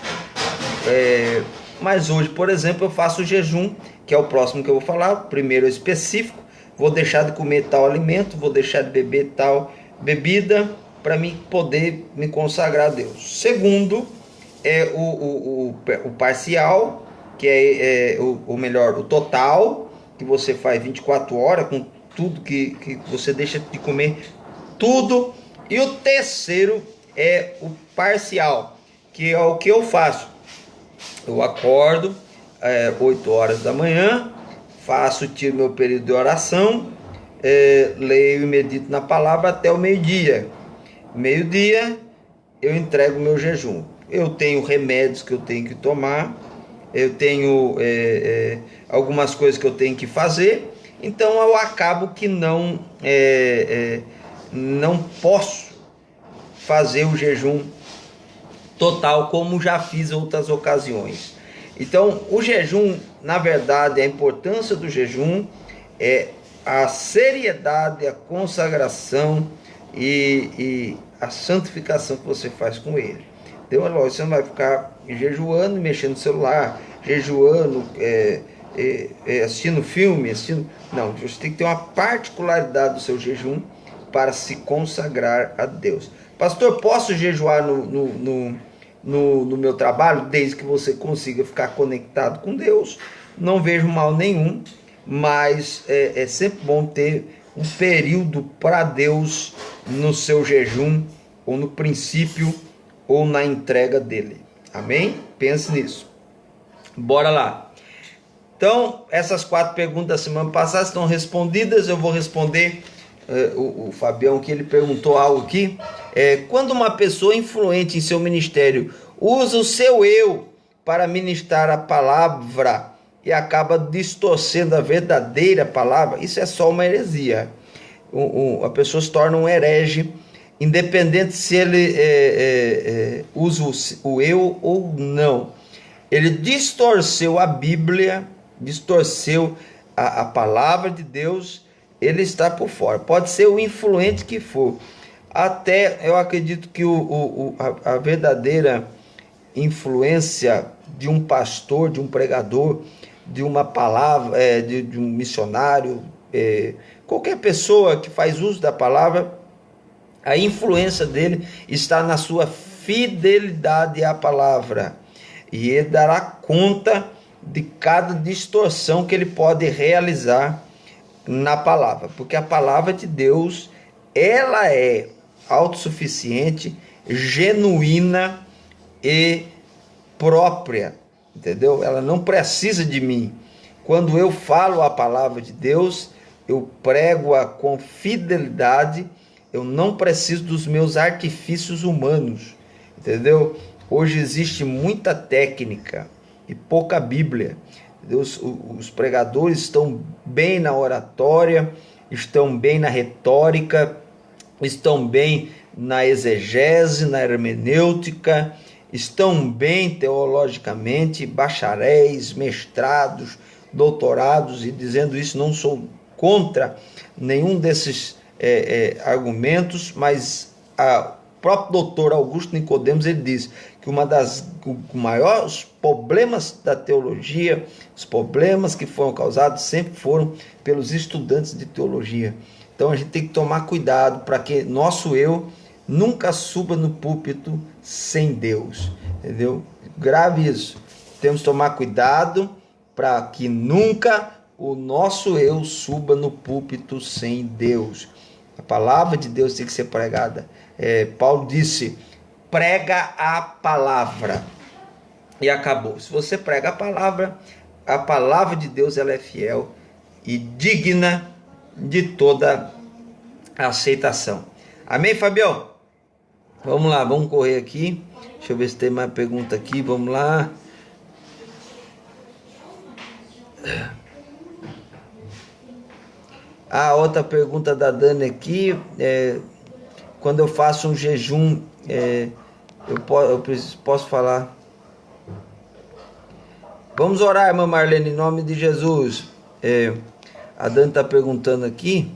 mas hoje, por exemplo, eu faço o jejum, que é o próximo que eu vou falar. Primeiro específico, vou deixar de comer tal alimento, vou deixar de beber tal bebida, para mim poder me consagrar a Deus. Segundo, o parcial, que o total, que você faz 24 horas, com tudo que você deixa de comer tudo. E o terceiro é o parcial, que é o que eu faço. Eu acordo 8 horas da manhã, tiro meu período de oração, leio e medito na palavra até o meio-dia. Meio-dia eu entrego meu jejum. Eu tenho remédios que eu tenho que tomar, eu tenho algumas coisas que eu tenho que fazer, então eu acabo que não posso fazer o jejum total como já fiz em outras ocasiões. Então o jejum, na verdade, a importância do jejum é a seriedade, a consagração e a santificação que você faz com ele. Então, lógico, você não vai ficar jejuando e mexendo no celular, jejuando, assistindo filme, Não, você tem que ter uma particularidade do seu jejum para se consagrar a Deus. Pastor, posso jejuar no meu trabalho, desde que você consiga ficar conectado com Deus? Não vejo mal nenhum, mas é sempre bom ter um período para Deus no seu jejum, ou no princípio, ou na entrega dele. Amém? Pense nisso. Bora lá. Então, essas 4 perguntas da semana passada estão respondidas. Eu vou responder o Fabião, que ele perguntou algo aqui. Quando uma pessoa influente em seu ministério usa o seu eu para ministrar a palavra e acaba distorcendo a verdadeira palavra, isso é só uma heresia. A pessoa se torna um herege, independente se ele usa o eu ou não. Ele distorceu a Bíblia, distorceu a palavra de Deus, ele está por fora. Pode ser o influente que for. Até eu acredito que a verdadeira influência de um pastor, de um pregador, de uma palavra, de um missionário, qualquer pessoa que faz uso da palavra, a influência dele está na sua fidelidade à palavra. E ele dará conta de cada distorção que ele pode realizar na palavra. Porque a palavra de Deus, ela é autossuficiente, genuína e própria. Entendeu? Ela não precisa de mim. Quando eu falo a palavra de Deus, eu prego-a com fidelidade. Eu não preciso dos meus artifícios humanos. Entendeu? Hoje existe muita técnica e pouca Bíblia. Os pregadores estão bem na oratória, estão bem na retórica, estão bem na exegese, na hermenêutica, estão bem teologicamente, bacharéis, mestrados, doutorados, e dizendo isso, não sou contra nenhum desses argumentos, mas o próprio doutor Augusto Nicodemos, ele diz que os maiores problemas da teologia, os problemas que foram causados sempre foram pelos estudantes de teologia. Então a gente tem que tomar cuidado para que nosso eu nunca suba no púlpito sem Deus, entendeu? Grave isso. Temos que tomar cuidado para que nunca o nosso eu suba no púlpito sem Deus. A palavra de Deus tem que ser pregada. Paulo disse: prega a palavra. E acabou. Se você prega a palavra de Deus, ela é fiel e digna de toda aceitação. Amém, Fabião? Vamos lá, vamos correr aqui. Deixa eu ver se tem mais pergunta aqui. Vamos lá. Outra pergunta da Dani aqui. Quando eu faço um jejum, eu posso falar. Vamos orar, irmã Marlene, em nome de Jesus. A Dani está perguntando aqui,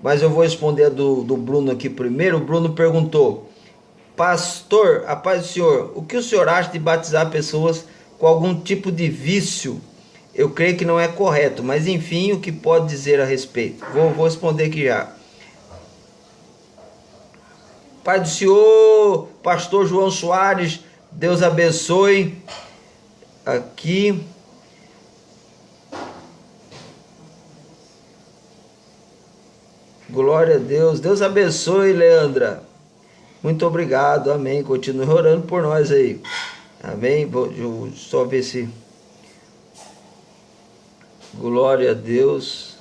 mas eu vou responder a do Bruno aqui primeiro. O Bruno perguntou: pastor, a paz do Senhor, o que o senhor acha de batizar pessoas com algum tipo de vício? Eu creio que não é correto, mas enfim, o que pode dizer a respeito? Vou responder aqui já. Pai do Senhor, pastor João Soares, Deus abençoe. Aqui. Glória a Deus. Deus abençoe, Leandra. Muito obrigado, amém. Continue orando por nós aí. Amém? Eu só ver se... Glória a Deus.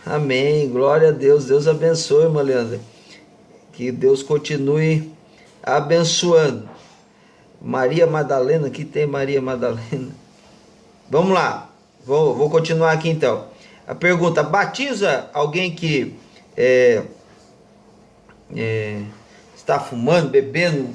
Amém. Glória a Deus. Deus abençoe, irmã Leandra. Que Deus continue abençoando. Maria Madalena, aqui tem Maria Madalena. Vamos lá. Vou continuar aqui então. A pergunta: batiza alguém que está fumando, bebendo,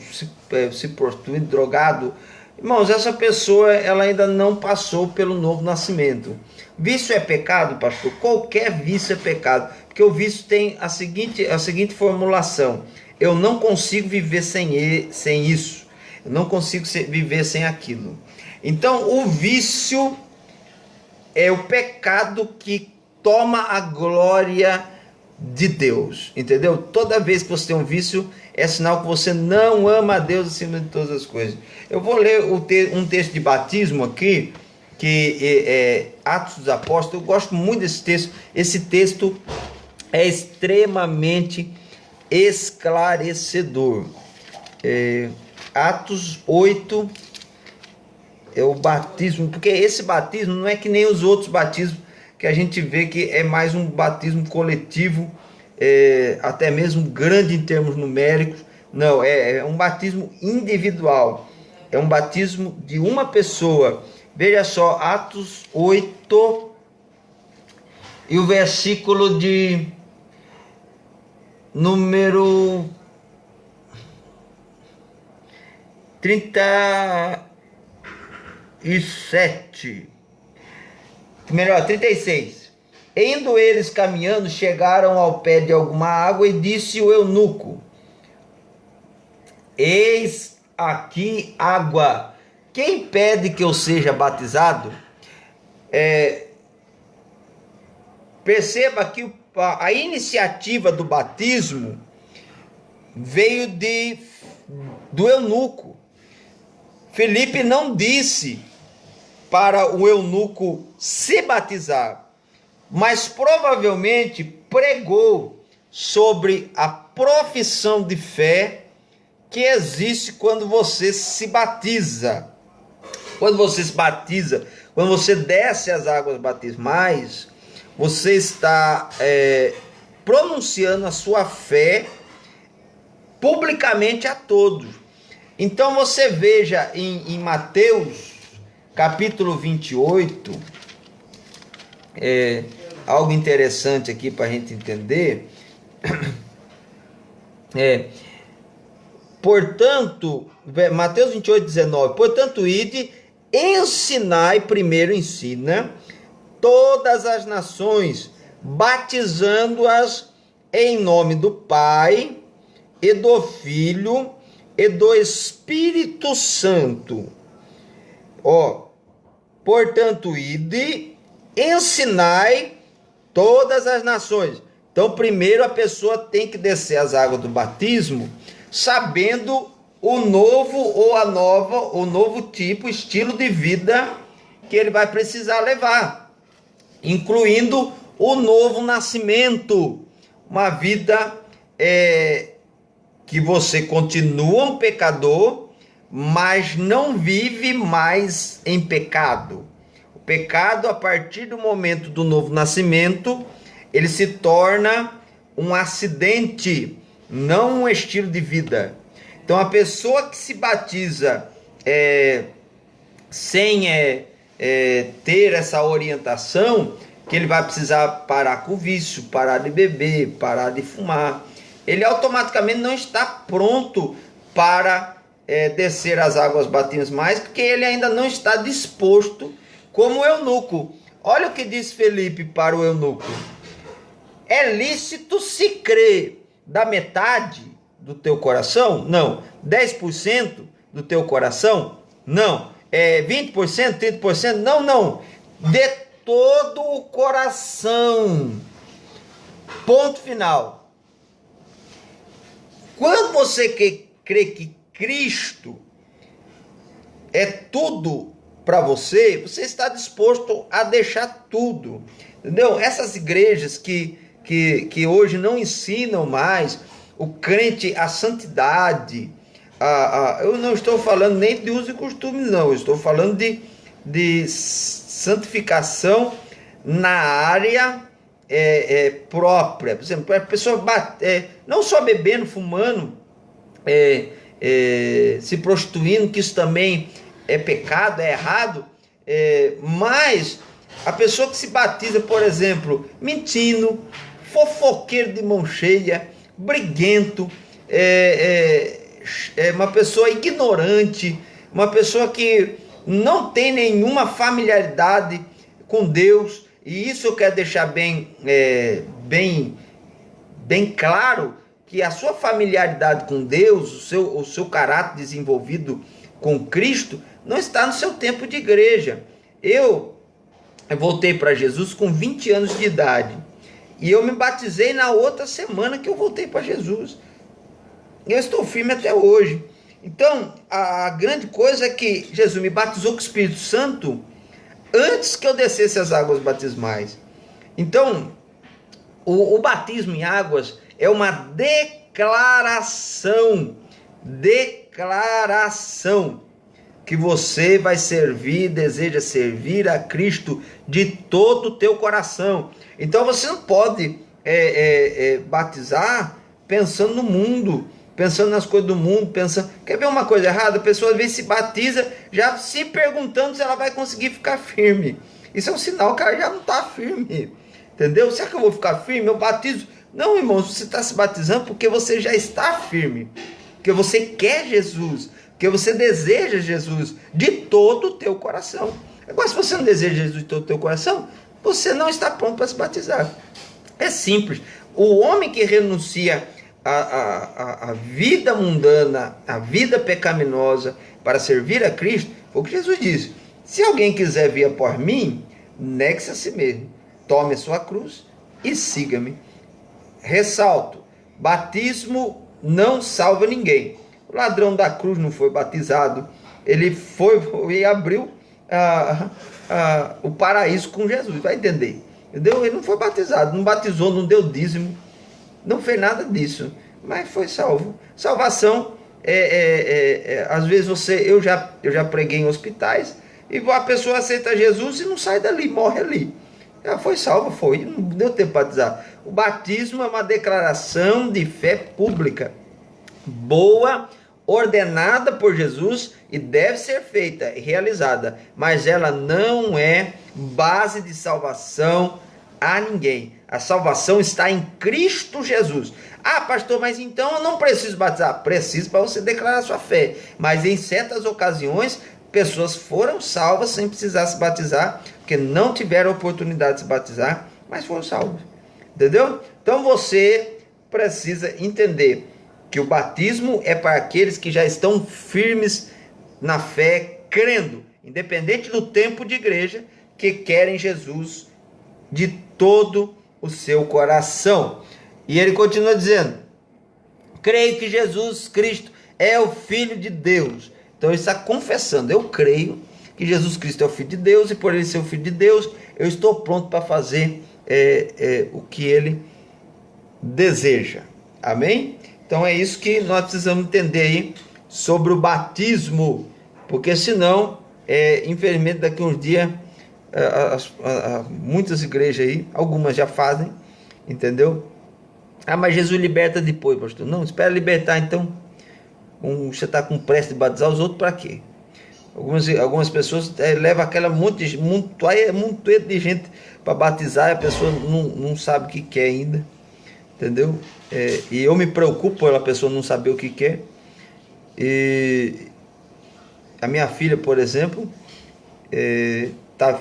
se prostituindo, drogado? Irmãos, essa pessoa ela ainda não passou pelo novo nascimento. Vício é pecado, pastor? Qualquer vício é pecado, porque o vício tem a seguinte formulação: eu não consigo viver sem isso, eu não consigo viver sem aquilo. Então o vício é o pecado que toma a glória de Deus, entendeu? Toda vez que você tem um vício, é sinal que você não ama a Deus acima de todas as coisas. Eu vou ler um texto de batismo aqui, que é Atos dos Apóstolos. Eu gosto muito desse texto. Esse texto é extremamente esclarecedor. Atos 8 é o batismo, porque esse batismo não é que nem os outros batismos que a gente vê que é mais um batismo coletivo, até mesmo grande em termos numéricos. Não, é um batismo individual, é um batismo de uma pessoa. Veja só, Atos 8 e o versículo de número 37. Melhor, 36. Indo eles caminhando, chegaram ao pé de alguma água e disse o eunuco: eis aqui água, quem pede que eu seja batizado? Perceba que a iniciativa do batismo veio do eunuco. Felipe não disse para o eunuco se batizar, mas provavelmente pregou sobre a profissão de fé que existe quando você se batiza. Quando você se batiza, quando você desce as águas batismais, você está pronunciando a sua fé publicamente a todos. Então você veja em Mateus capítulo 28, algo interessante aqui para a gente entender. Portanto, Mateus 28, 19: portanto, ide, ensinai, primeiro ensina, todas as nações, batizando-as em nome do Pai, e do Filho, e do Espírito Santo. Portanto, ide, ensinai todas as nações. Então, primeiro a pessoa tem que descer as águas do batismo, sabendo o novo tipo, estilo de vida que ele vai precisar levar, incluindo o novo nascimento, uma vida que você continua um pecador, mas não vive mais em pecado. O pecado, a partir do momento do novo nascimento, ele se torna um acidente, não um estilo de vida. Então, a pessoa que se batiza sem ter essa orientação, que ele vai precisar parar com o vício, parar de beber, parar de fumar, ele automaticamente não está pronto para descer as águas batismais, porque ele ainda não está disposto, como o eunuco. Olha o que diz Felipe para o eunuco: é lícito se crer da metade do teu coração? Não. 10% do teu coração? Não. 20%, 30%? Não. De todo o coração. Ponto final. Quando você crê que Cristo é tudo para você, você está disposto a deixar tudo. Entendeu? Essas igrejas que que hoje não ensinam mais o crente à santidade. Eu não estou falando nem de uso e costume, não. Eu estou falando de santificação na área própria. Por exemplo, a pessoa não só bebendo, fumando, se prostituindo, que isso também é pecado, é errado, mas a pessoa que se batiza, por exemplo, mentindo, fofoqueiro de mão cheia, briguento, uma pessoa ignorante, uma pessoa que não tem nenhuma familiaridade com Deus, e isso eu quero deixar bem claro, que a sua familiaridade com Deus, o seu caráter desenvolvido com Cristo, não está no seu tempo de igreja. Eu voltei para Jesus com 20 anos de idade, e eu me batizei na outra semana que eu voltei para Jesus. Eu estou firme até hoje. Então, a grande coisa é que Jesus me batizou com o Espírito Santo antes que eu descesse as águas batismais. Então, o batismo em águas é uma declaração que você vai servir, deseja servir a Cristo de todo o teu coração. Então, você não pode batizar pensando no mundo, pensando nas coisas do mundo, pensando... Quer ver uma coisa errada? A pessoa às vezes se batiza já se perguntando se ela vai conseguir ficar firme. Isso é um sinal que ela já não está firme. Entendeu? Será que eu vou ficar firme? Eu batizo. Não, irmãos, você está se batizando porque você já está firme. Porque você quer Jesus. Porque você deseja Jesus de todo o teu coração. Agora, se você não deseja Jesus de todo o teu coração, você não está pronto para se batizar. É simples. O homem que renuncia a vida mundana, a vida pecaminosa, para servir a Cristo, foi o que Jesus disse: se alguém quiser vir após mim, negue-se a si mesmo, tome a sua cruz e siga-me. Ressalto: batismo não salva ninguém. O ladrão da cruz não foi batizado, ele foi e abriu o paraíso com Jesus, vai entender? Entendeu? Ele não foi batizado, não batizou, não deu dízimo, não fez nada disso, mas foi salvo. Salvação às vezes eu já preguei em hospitais, e a pessoa aceita Jesus e não sai dali, morre ali. Ela foi salva, não deu tempo para batizar. O batismo é uma declaração de fé pública, boa, ordenada por Jesus, e deve ser feita e realizada, mas ela não é base de salvação a ninguém. A salvação está em Cristo Jesus. Ah, pastor, mas então eu não preciso batizar. Preciso, para você declarar sua fé. Mas em certas ocasiões, pessoas foram salvas sem precisar se batizar, porque não tiveram oportunidade de se batizar, mas foram salvos. Entendeu? Então você precisa entender que o batismo é para aqueles que já estão firmes na fé, crendo, independente do tempo de igreja, que querem Jesus de todo o seu coração. E ele continua dizendo: creio que Jesus Cristo é o Filho de Deus. Então ele está confessando: eu creio que Jesus Cristo é o Filho de Deus, e por ele ser o Filho de Deus, eu estou pronto para fazer o que ele deseja. Amém? Então é isso que nós precisamos entender aí sobre o batismo, porque senão, infelizmente, daqui a uns dias, muitas igrejas aí, algumas já fazem, entendeu? Ah, mas Jesus liberta depois, pastor. Não, espera libertar então. Você está com pressa de batizar os outros para quê? Algumas pessoas levam aquela muito de gente para batizar, e a pessoa não sabe o que quer ainda, entendeu? E eu me preocupo pela pessoa não saber o que quer. E a minha filha, por exemplo,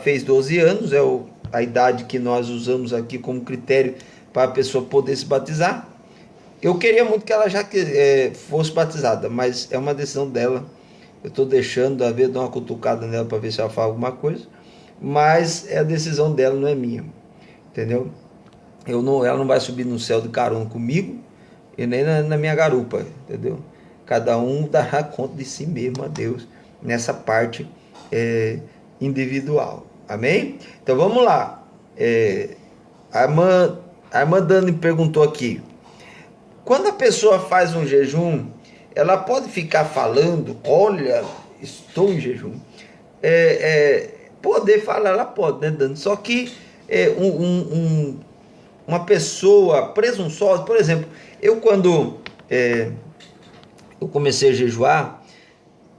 fez 12 anos, a idade que nós usamos aqui como critério para a pessoa poder se batizar. Eu queria muito que ela já fosse batizada, mas é uma decisão dela. Eu estou deixando, às vezes, dar uma cutucada nela para ver se ela faz alguma coisa, mas é a decisão dela, não é minha, entendeu? Ela não vai subir no céu de carona comigo e nem na minha garupa, entendeu? Cada um dará conta de si mesmo a Deus nessa parte individual. Amém? Então vamos lá. A irmã A irmã Dani perguntou aqui: quando a pessoa faz um jejum, ela pode ficar falando, olha, estou em jejum. Poder falar, ela pode, né, Dani? Só que uma pessoa presunçosa, por exemplo, eu quando eu comecei a jejuar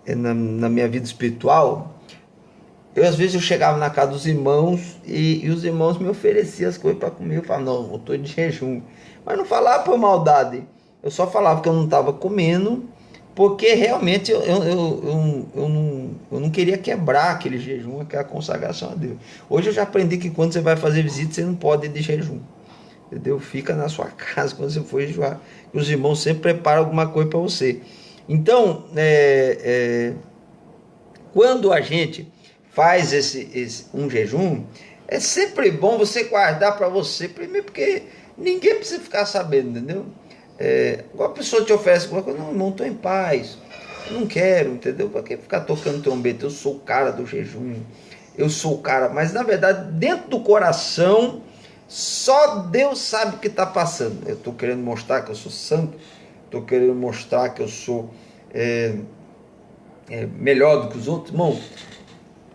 na minha vida espiritual, às vezes eu chegava na casa dos irmãos e os irmãos me ofereciam as coisas para comer. Eu falava, não, eu estou de jejum. Mas não falava por maldade, eu só falava que eu não estava comendo, porque realmente eu não queria quebrar aquele jejum, aquela consagração a Deus. Hoje eu já aprendi que quando você vai fazer visita, você não pode ir de jejum. Entendeu? Fica na sua casa quando você for jejuar. Os irmãos sempre preparam alguma coisa para você. Então, quando a gente faz um jejum, é sempre bom você guardar para você, primeiro porque ninguém precisa ficar sabendo, entendeu? Igual a pessoa te oferece alguma coisa, não estou em paz, eu não quero, entendeu? Para que ficar tocando trombeta? Eu sou o cara do jejum, eu sou o cara, mas na verdade, dentro do coração, só Deus sabe o que está passando. Eu estou querendo mostrar que eu sou santo, estou querendo mostrar que eu sou melhor do que os outros. Irmão,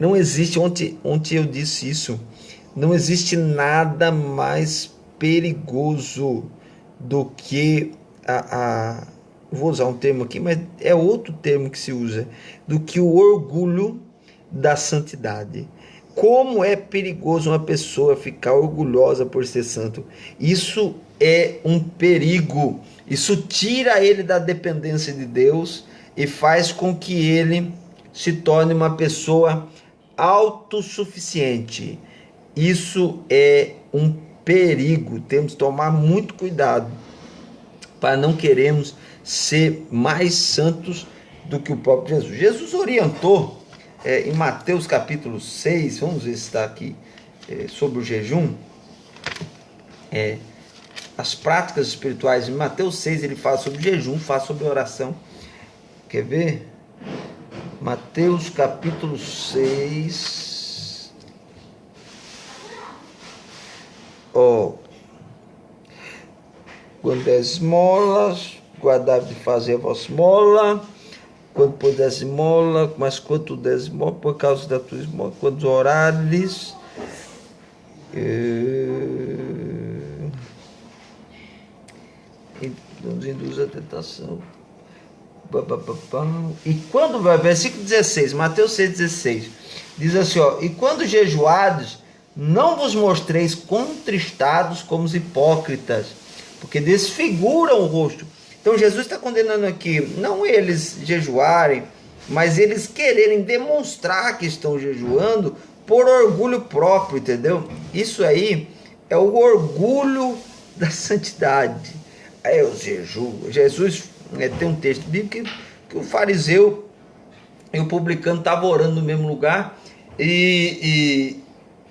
não existe, ontem eu disse isso, não existe nada mais perigoso do que vou usar um termo aqui, mas é outro termo que se usa, do que o orgulho da santidade. Como é perigoso uma pessoa ficar orgulhosa por ser santo. Isso é um perigo. Isso tira ele da dependência de Deus e faz com que ele se torne uma pessoa autossuficiente. Isso é um perigo. Temos que tomar muito cuidado para não queremos ser mais santos do que o próprio Jesus. Jesus orientou em Mateus capítulo 6, vamos ver se está aqui, sobre o jejum, as práticas espirituais. Em Mateus 6 ele fala sobre jejum, fala sobre oração. Quer ver? Mateus capítulo 6. Quando der esmolas, guardai de fazer a vossa esmola. Quando puder esmola, mas quando der esmola, por causa da tua esmola, quando orares, não nos induz a tentação. E quando vai, versículo 16, Mateus 6,16, diz assim, e quando jejuados, não vos mostreis contristados como os hipócritas, porque desfiguram o rosto. Então Jesus está condenando aqui, não eles jejuarem, mas eles quererem demonstrar que estão jejuando por orgulho próprio, entendeu? Isso aí é o orgulho da santidade. O jejum. Jesus tem um texto bíblico que o fariseu e o publicano estavam orando no mesmo lugar e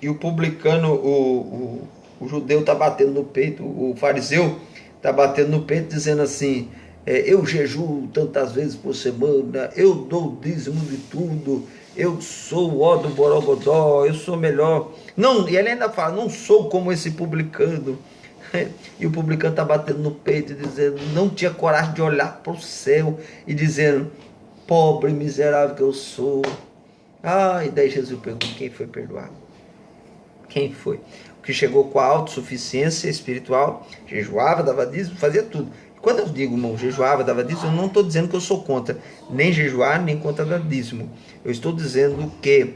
o publicano, o judeu está batendo no peito, o fariseu está batendo no peito dizendo assim, eu jejuo tantas vezes por semana, eu dou o dízimo de tudo, eu sou o ó do borogodó, eu sou melhor. Não, e ele ainda fala, não sou como esse publicano. E o publicano está batendo no peito e dizendo, não tinha coragem de olhar para o céu e dizendo, pobre miserável que eu sou. E daí Jesus pergunta, quem foi perdoado? Quem foi? O que chegou com a autossuficiência espiritual, jejuava, dava dízimo, fazia tudo. Quando eu digo, irmão, jejuava, dava dízimo, eu não estou dizendo que eu sou contra nem jejuar, nem contra dar dízimo. Eu estou dizendo que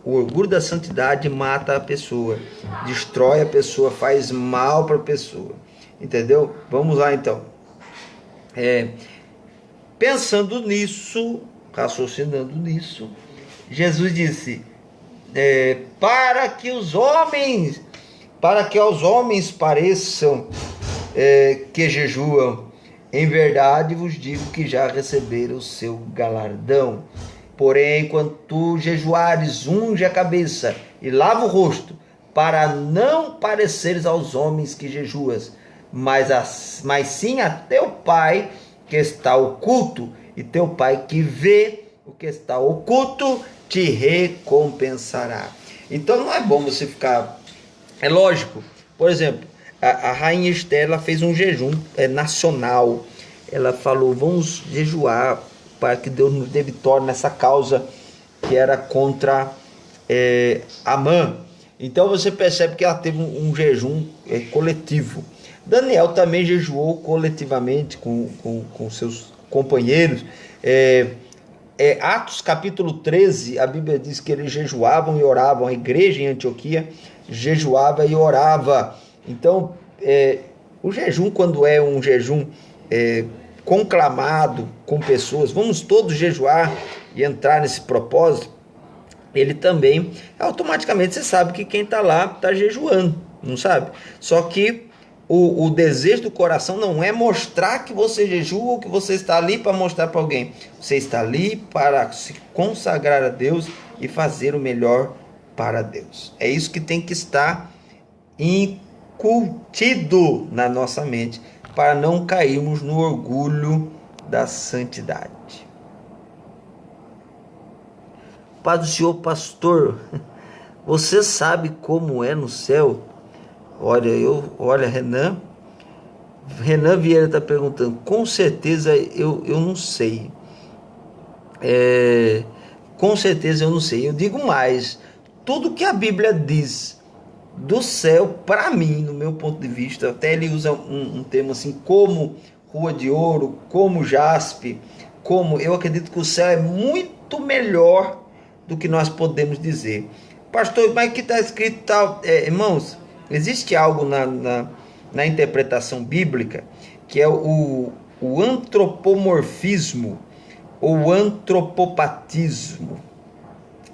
o orgulho da santidade mata a pessoa, destrói a pessoa, faz mal para a pessoa. Entendeu? Vamos lá então. Pensando nisso, raciocinando nisso, Jesus disse, para que aos homens pareçam que jejuam, em verdade vos digo que já receberam o seu galardão. Porém, quando tu jejuares, unge a cabeça e lava o rosto, para não pareceres aos homens que jejuas, mas sim a teu Pai que está oculto, e teu Pai que vê o que está oculto te recompensará. Então não é bom você ficar... É lógico, por exemplo, a rainha Esther, ela fez um jejum nacional. Ela falou: vamos jejuar para que Deus nos dê vitória nessa causa que era contra Amã. Então você percebe que ela teve um jejum coletivo. Daniel também jejuou coletivamente com seus companheiros. Atos capítulo 13, a Bíblia diz que eles jejuavam e oravam. A igreja em Antioquia jejuava e orava. Então, o jejum, quando é um jejum conclamado com pessoas, vamos todos jejuar e entrar nesse propósito, ele também, automaticamente você sabe que quem está lá está jejuando, não sabe? Só que o desejo do coração não é mostrar que você jejua ou que você está ali para mostrar para alguém. Você está ali para se consagrar a Deus e fazer o melhor para Deus. É isso que tem que estar incutido na nossa mente, para não cairmos no orgulho da santidade. Paz do Senhor, pastor, você sabe como é no céu? Olha, Renan Vieira está perguntando. Com certeza eu não sei. Com certeza eu não sei. Eu digo mais, tudo que a Bíblia diz do céu, para mim, no meu ponto de vista, até ele usa um termo assim, como rua de ouro, como jaspe, eu acredito que o céu é muito melhor do que nós podemos dizer. Pastor, mas que está escrito tal? Irmãos, existe algo na interpretação bíblica que é o antropomorfismo ou antropopatismo.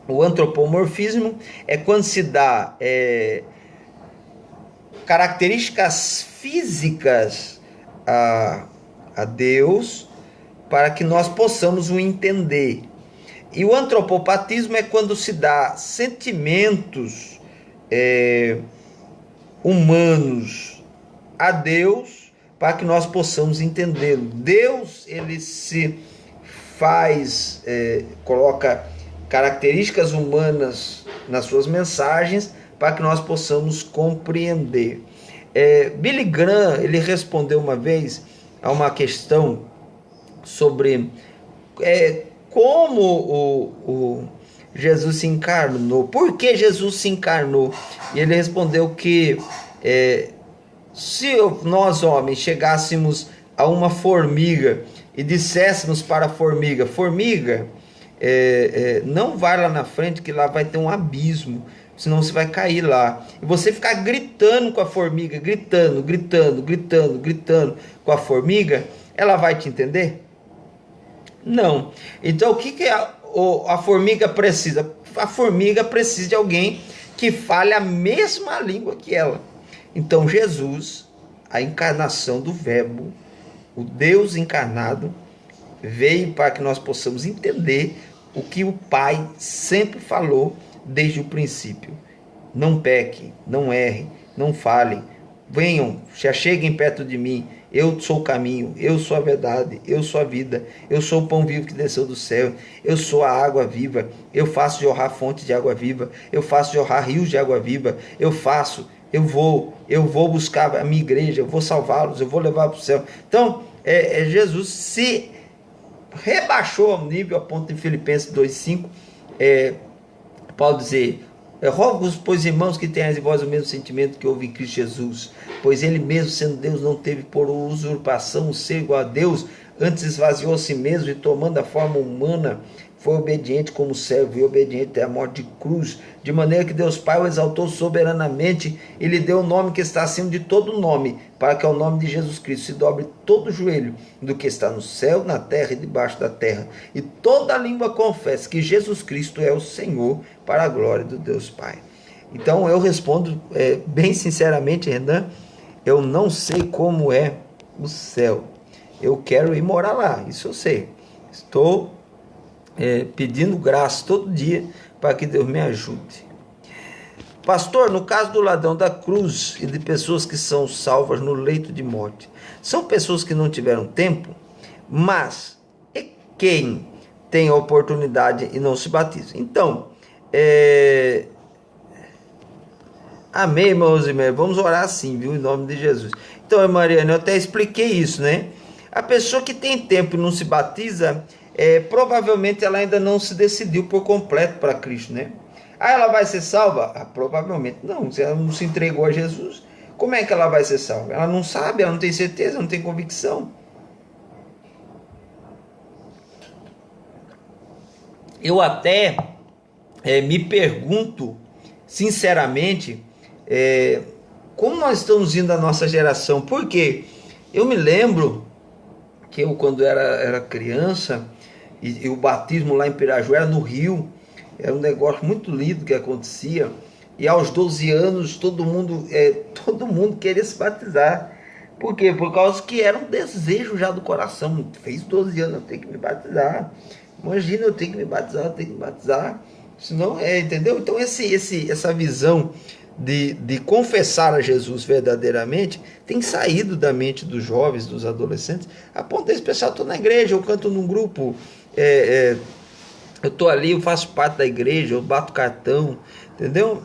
O antropomorfismo é quando se dá características físicas a Deus para que nós possamos o entender. E o antropopatismo é quando se dá sentimentos humanos a Deus para que nós possamos entendê-lo. Deus, ele se faz, coloca características humanas nas suas mensagens para que nós possamos compreender. Billy Graham, ele respondeu uma vez a uma questão sobre como o Jesus se encarnou, por que Jesus se encarnou? E ele respondeu que se nós homens chegássemos a uma formiga e disséssemos para a formiga, não vai lá na frente que lá vai ter um abismo, senão você vai cair lá. E você ficar gritando com a formiga, gritando com a formiga, ela vai te entender? Não. Então o que a formiga precisa? A formiga precisa de alguém que fale a mesma língua que ela. Então Jesus, a encarnação do Verbo, o Deus encarnado, veio para que nós possamos entender o que o Pai sempre falou desde o princípio. Não pequem, não errem, não falem. Venham, se acheguem perto de mim. Eu sou o caminho, eu sou a verdade, eu sou a vida, eu sou o pão vivo que desceu do céu, eu sou a água viva, eu faço jorrar fontes de água viva, eu faço jorrar rios de água viva, eu vou buscar a minha igreja, eu vou salvá-los, eu vou levar para o céu. Então, Jesus se rebaixou ao nível, a ponto de Filipenses 2,5, Paulo dizer: rogo-vos, pois, irmãos, que tenhais em vós o mesmo sentimento que houve em Cristo Jesus, pois ele mesmo, sendo Deus, não teve por usurpação o ser igual a Deus, antes esvaziou a si mesmo e, tomando a forma humana, foi obediente como servo e obediente até a morte de cruz, de maneira que Deus Pai o exaltou soberanamente e lhe deu o nome que está acima de todo nome, para que ao nome de Jesus Cristo se dobre todo o joelho do que está no céu, na terra e debaixo da terra, e toda língua confesse que Jesus Cristo é o Senhor, para a glória do Deus Pai. Então eu respondo bem sinceramente, Renan, eu não sei como é o céu. Eu quero ir morar lá, isso eu sei. Estou pedindo graça todo dia para que Deus me ajude. Pastor, no caso do ladrão da cruz e de pessoas que são salvas no leito de morte, são pessoas que não tiveram tempo, mas quem tem a oportunidade e não se batiza? Então, Amém, irmãos e irmãs. Vamos orar assim, viu? Em nome de Jesus. Então, Mariana, eu até expliquei isso, né? A pessoa que tem tempo e não se batiza, provavelmente ela ainda não se decidiu por completo para Cristo, né? Ah, ela vai ser salva? Ah, provavelmente não. Se ela não se entregou a Jesus, como é que ela vai ser salva? Ela não sabe, ela não tem certeza, não tem convicção. Eu até me pergunto, sinceramente, como nós estamos indo a nossa geração. Porque eu me lembro que eu, quando era criança, e o batismo lá em Piraju era no Rio, era um negócio muito lindo que acontecia. E aos 12 anos todo mundo queria se batizar. Por quê? Por causa que era um desejo já do coração. Fez 12 anos, eu tenho que me batizar. Imagina, eu tenho que me batizar, eu tenho que me batizar. Senão, entendeu? Então essa visão de confessar a Jesus verdadeiramente tem saído da mente dos jovens, dos adolescentes, a ponto desse pessoal, estou na igreja, eu canto num grupo, eu estou ali, eu faço parte da igreja, eu bato cartão, entendeu?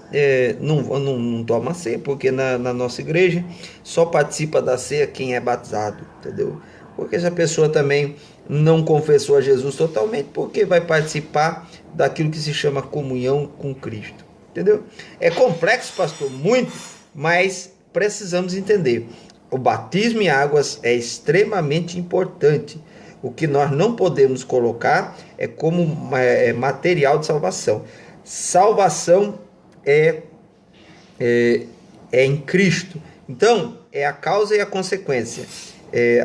Não toma ceia, porque na nossa igreja só participa da ceia quem é batizado, entendeu? Porque essa pessoa também não confessou a Jesus totalmente, porque vai participar daquilo que se chama comunhão com Cristo, entendeu? É complexo, pastor, muito, mas precisamos entender. O batismo em águas é extremamente importante. O que nós não podemos colocar é como material de salvação. Salvação é em Cristo. Então, é a causa e a consequência.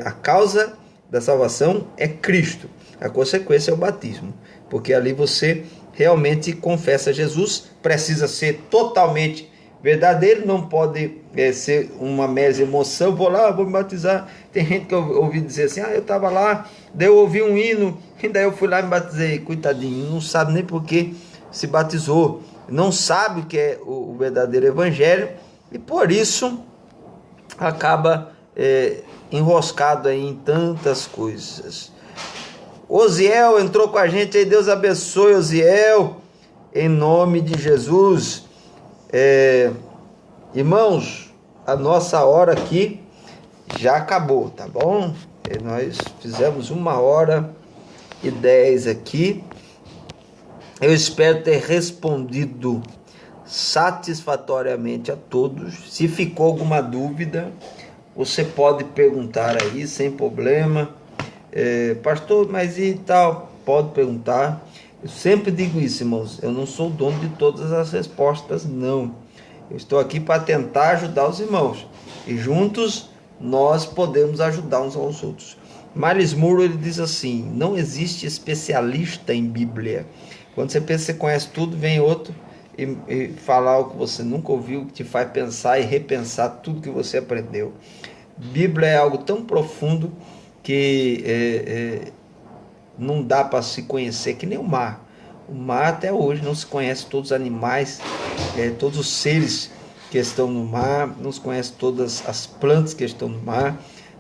A causa da salvação é Cristo. A consequência é o batismo. Porque ali você realmente confessa Jesus. Precisa ser totalmente verdadeiro. Não pode ser uma mera emoção. Vou lá, vou me batizar. Tem gente que eu ouvi dizer assim, eu estava lá, daí eu ouvi um hino, e daí eu fui lá e me batizei. Coitadinho, não sabe nem por que se batizou. Não sabe o que é o verdadeiro evangelho. E por isso acaba enroscado aí em tantas coisas. Osiel entrou com a gente aí, Deus abençoe, Osiel, em nome de Jesus. Irmãos, a nossa hora aqui já acabou, tá bom? Nós fizemos 1h10 aqui. Eu espero ter respondido satisfatoriamente a todos. Se ficou alguma dúvida, você pode perguntar aí sem problema. Pastor, mas e tal? Pode perguntar. Eu sempre digo isso, irmãos. Eu não sou o dono de todas as respostas, não. Eu estou aqui para tentar ajudar os irmãos. E juntos nós podemos ajudar uns aos outros. Miles Moore, ele diz assim: não existe especialista em Bíblia. Quando você pensa que você conhece tudo, vem outro e falar o que você nunca ouviu, que te faz pensar e repensar tudo que você aprendeu. Bíblia é algo tão profundo que não dá para se conhecer, que nem o mar. O mar até hoje não se conhece todos os animais, todos os seres que estão no mar, não se conhece todas as plantas que estão no mar,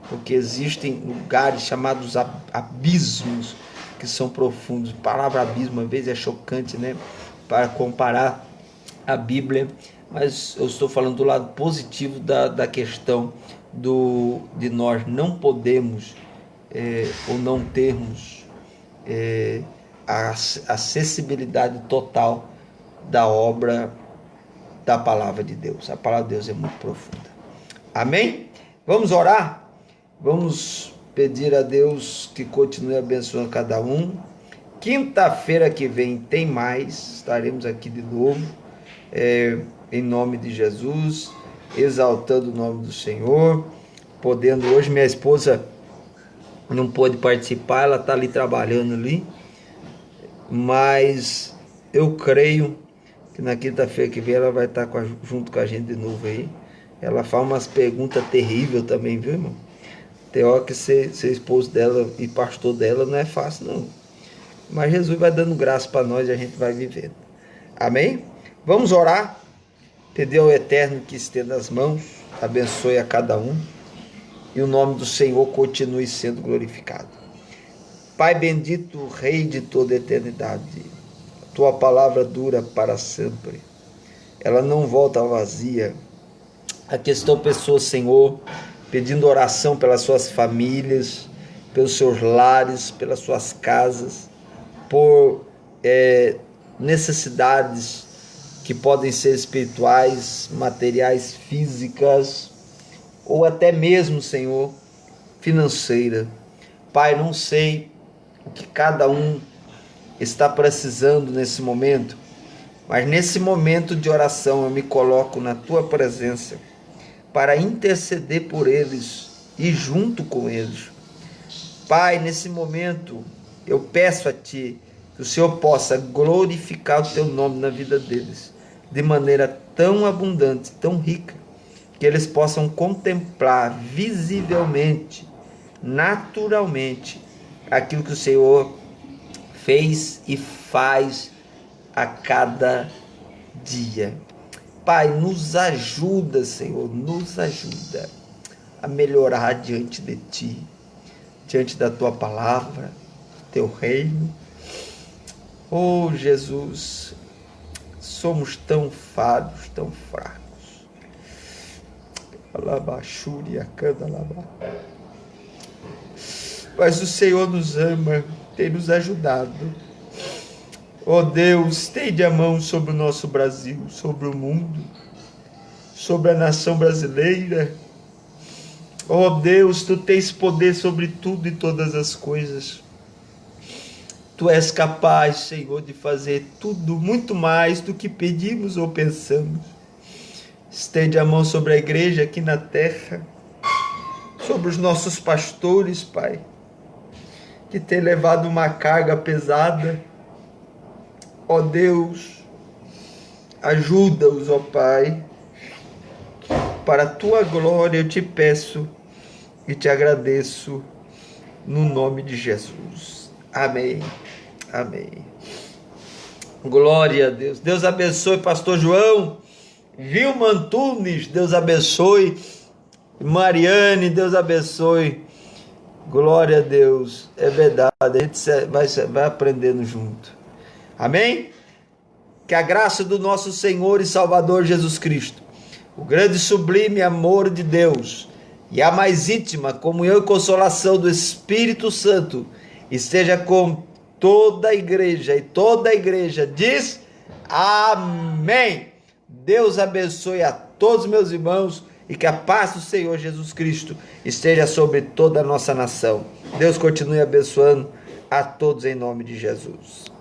porque existem lugares chamados abismos, que são profundos. A palavra abismo às vezes é chocante, né, para comparar a Bíblia, mas eu estou falando do lado positivo da questão de nós não podemos ou não termos a acessibilidade total da obra da palavra de Deus. A palavra de Deus é muito profunda. Amém? Vamos orar? Vamos pedir a Deus que continue abençoando cada um. Quinta-feira que vem tem mais, estaremos aqui de novo, em nome de Jesus, exaltando o nome do Senhor, podendo. Hoje minha esposa não pôde participar, ela está ali trabalhando ali, mas eu creio que na quinta-feira que vem ela vai estar junto com a gente de novo aí. Ela faz umas perguntas terríveis também, viu, irmão? Tem hora que ser esposo dela e pastor dela não é fácil, não. Mas Jesus vai dando graça para nós e a gente vai vivendo. Amém? Vamos orar. Pedir ao Eterno que estenda as mãos, abençoe a cada um e o nome do Senhor continue sendo glorificado. Pai bendito, Rei de toda a eternidade, tua palavra dura para sempre. Ela não volta vazia, Aqui estão pessoas, Senhor, pedindo oração pelas suas famílias, pelos seus lares, pelas suas casas, por necessidades que podem ser espirituais, materiais, físicas, ou até mesmo, Senhor, financeira. Pai, não sei o que cada um está precisando nesse momento, mas nesse momento de oração eu me coloco na tua presença para interceder por eles e junto com eles. Pai, nesse momento eu peço a Ti que o Senhor possa glorificar o Teu nome na vida deles de maneira tão abundante, tão rica, que eles possam contemplar visivelmente, naturalmente, aquilo que o Senhor fez e faz a cada dia. Pai, nos ajuda, Senhor, nos ajuda a melhorar diante de Ti, diante da Tua palavra, do Teu reino. Oh, Jesus, somos tão falhos, tão fracos. Mas o Senhor nos ama, tem nos ajudado. Oh Deus, estende a mão sobre o nosso Brasil, sobre o mundo, sobre a nação brasileira. Oh Deus, Tu tens poder sobre tudo e todas as coisas. Tu és capaz, Senhor, de fazer tudo, muito mais do que pedimos ou pensamos. Estende a mão sobre a igreja aqui na terra, sobre os nossos pastores, Pai, que tem levado uma carga pesada. Ó Deus, ajuda-os, ó Pai, para a Tua glória eu te peço e te agradeço, no nome de Jesus. Amém, amém. Glória a Deus. Deus abençoe Pastor João, Vilma Antunes, Deus abençoe, Mariane, Deus abençoe. Glória a Deus, é verdade, a gente vai aprendendo junto. Amém? Que a graça do nosso Senhor e Salvador Jesus Cristo, o grande e sublime amor de Deus e a mais íntima comunhão e consolação do Espírito Santo esteja com toda a igreja, e toda a igreja diz amém. Deus abençoe a todos meus irmãos e que a paz do Senhor Jesus Cristo esteja sobre toda a nossa nação. Deus continue abençoando a todos em nome de Jesus.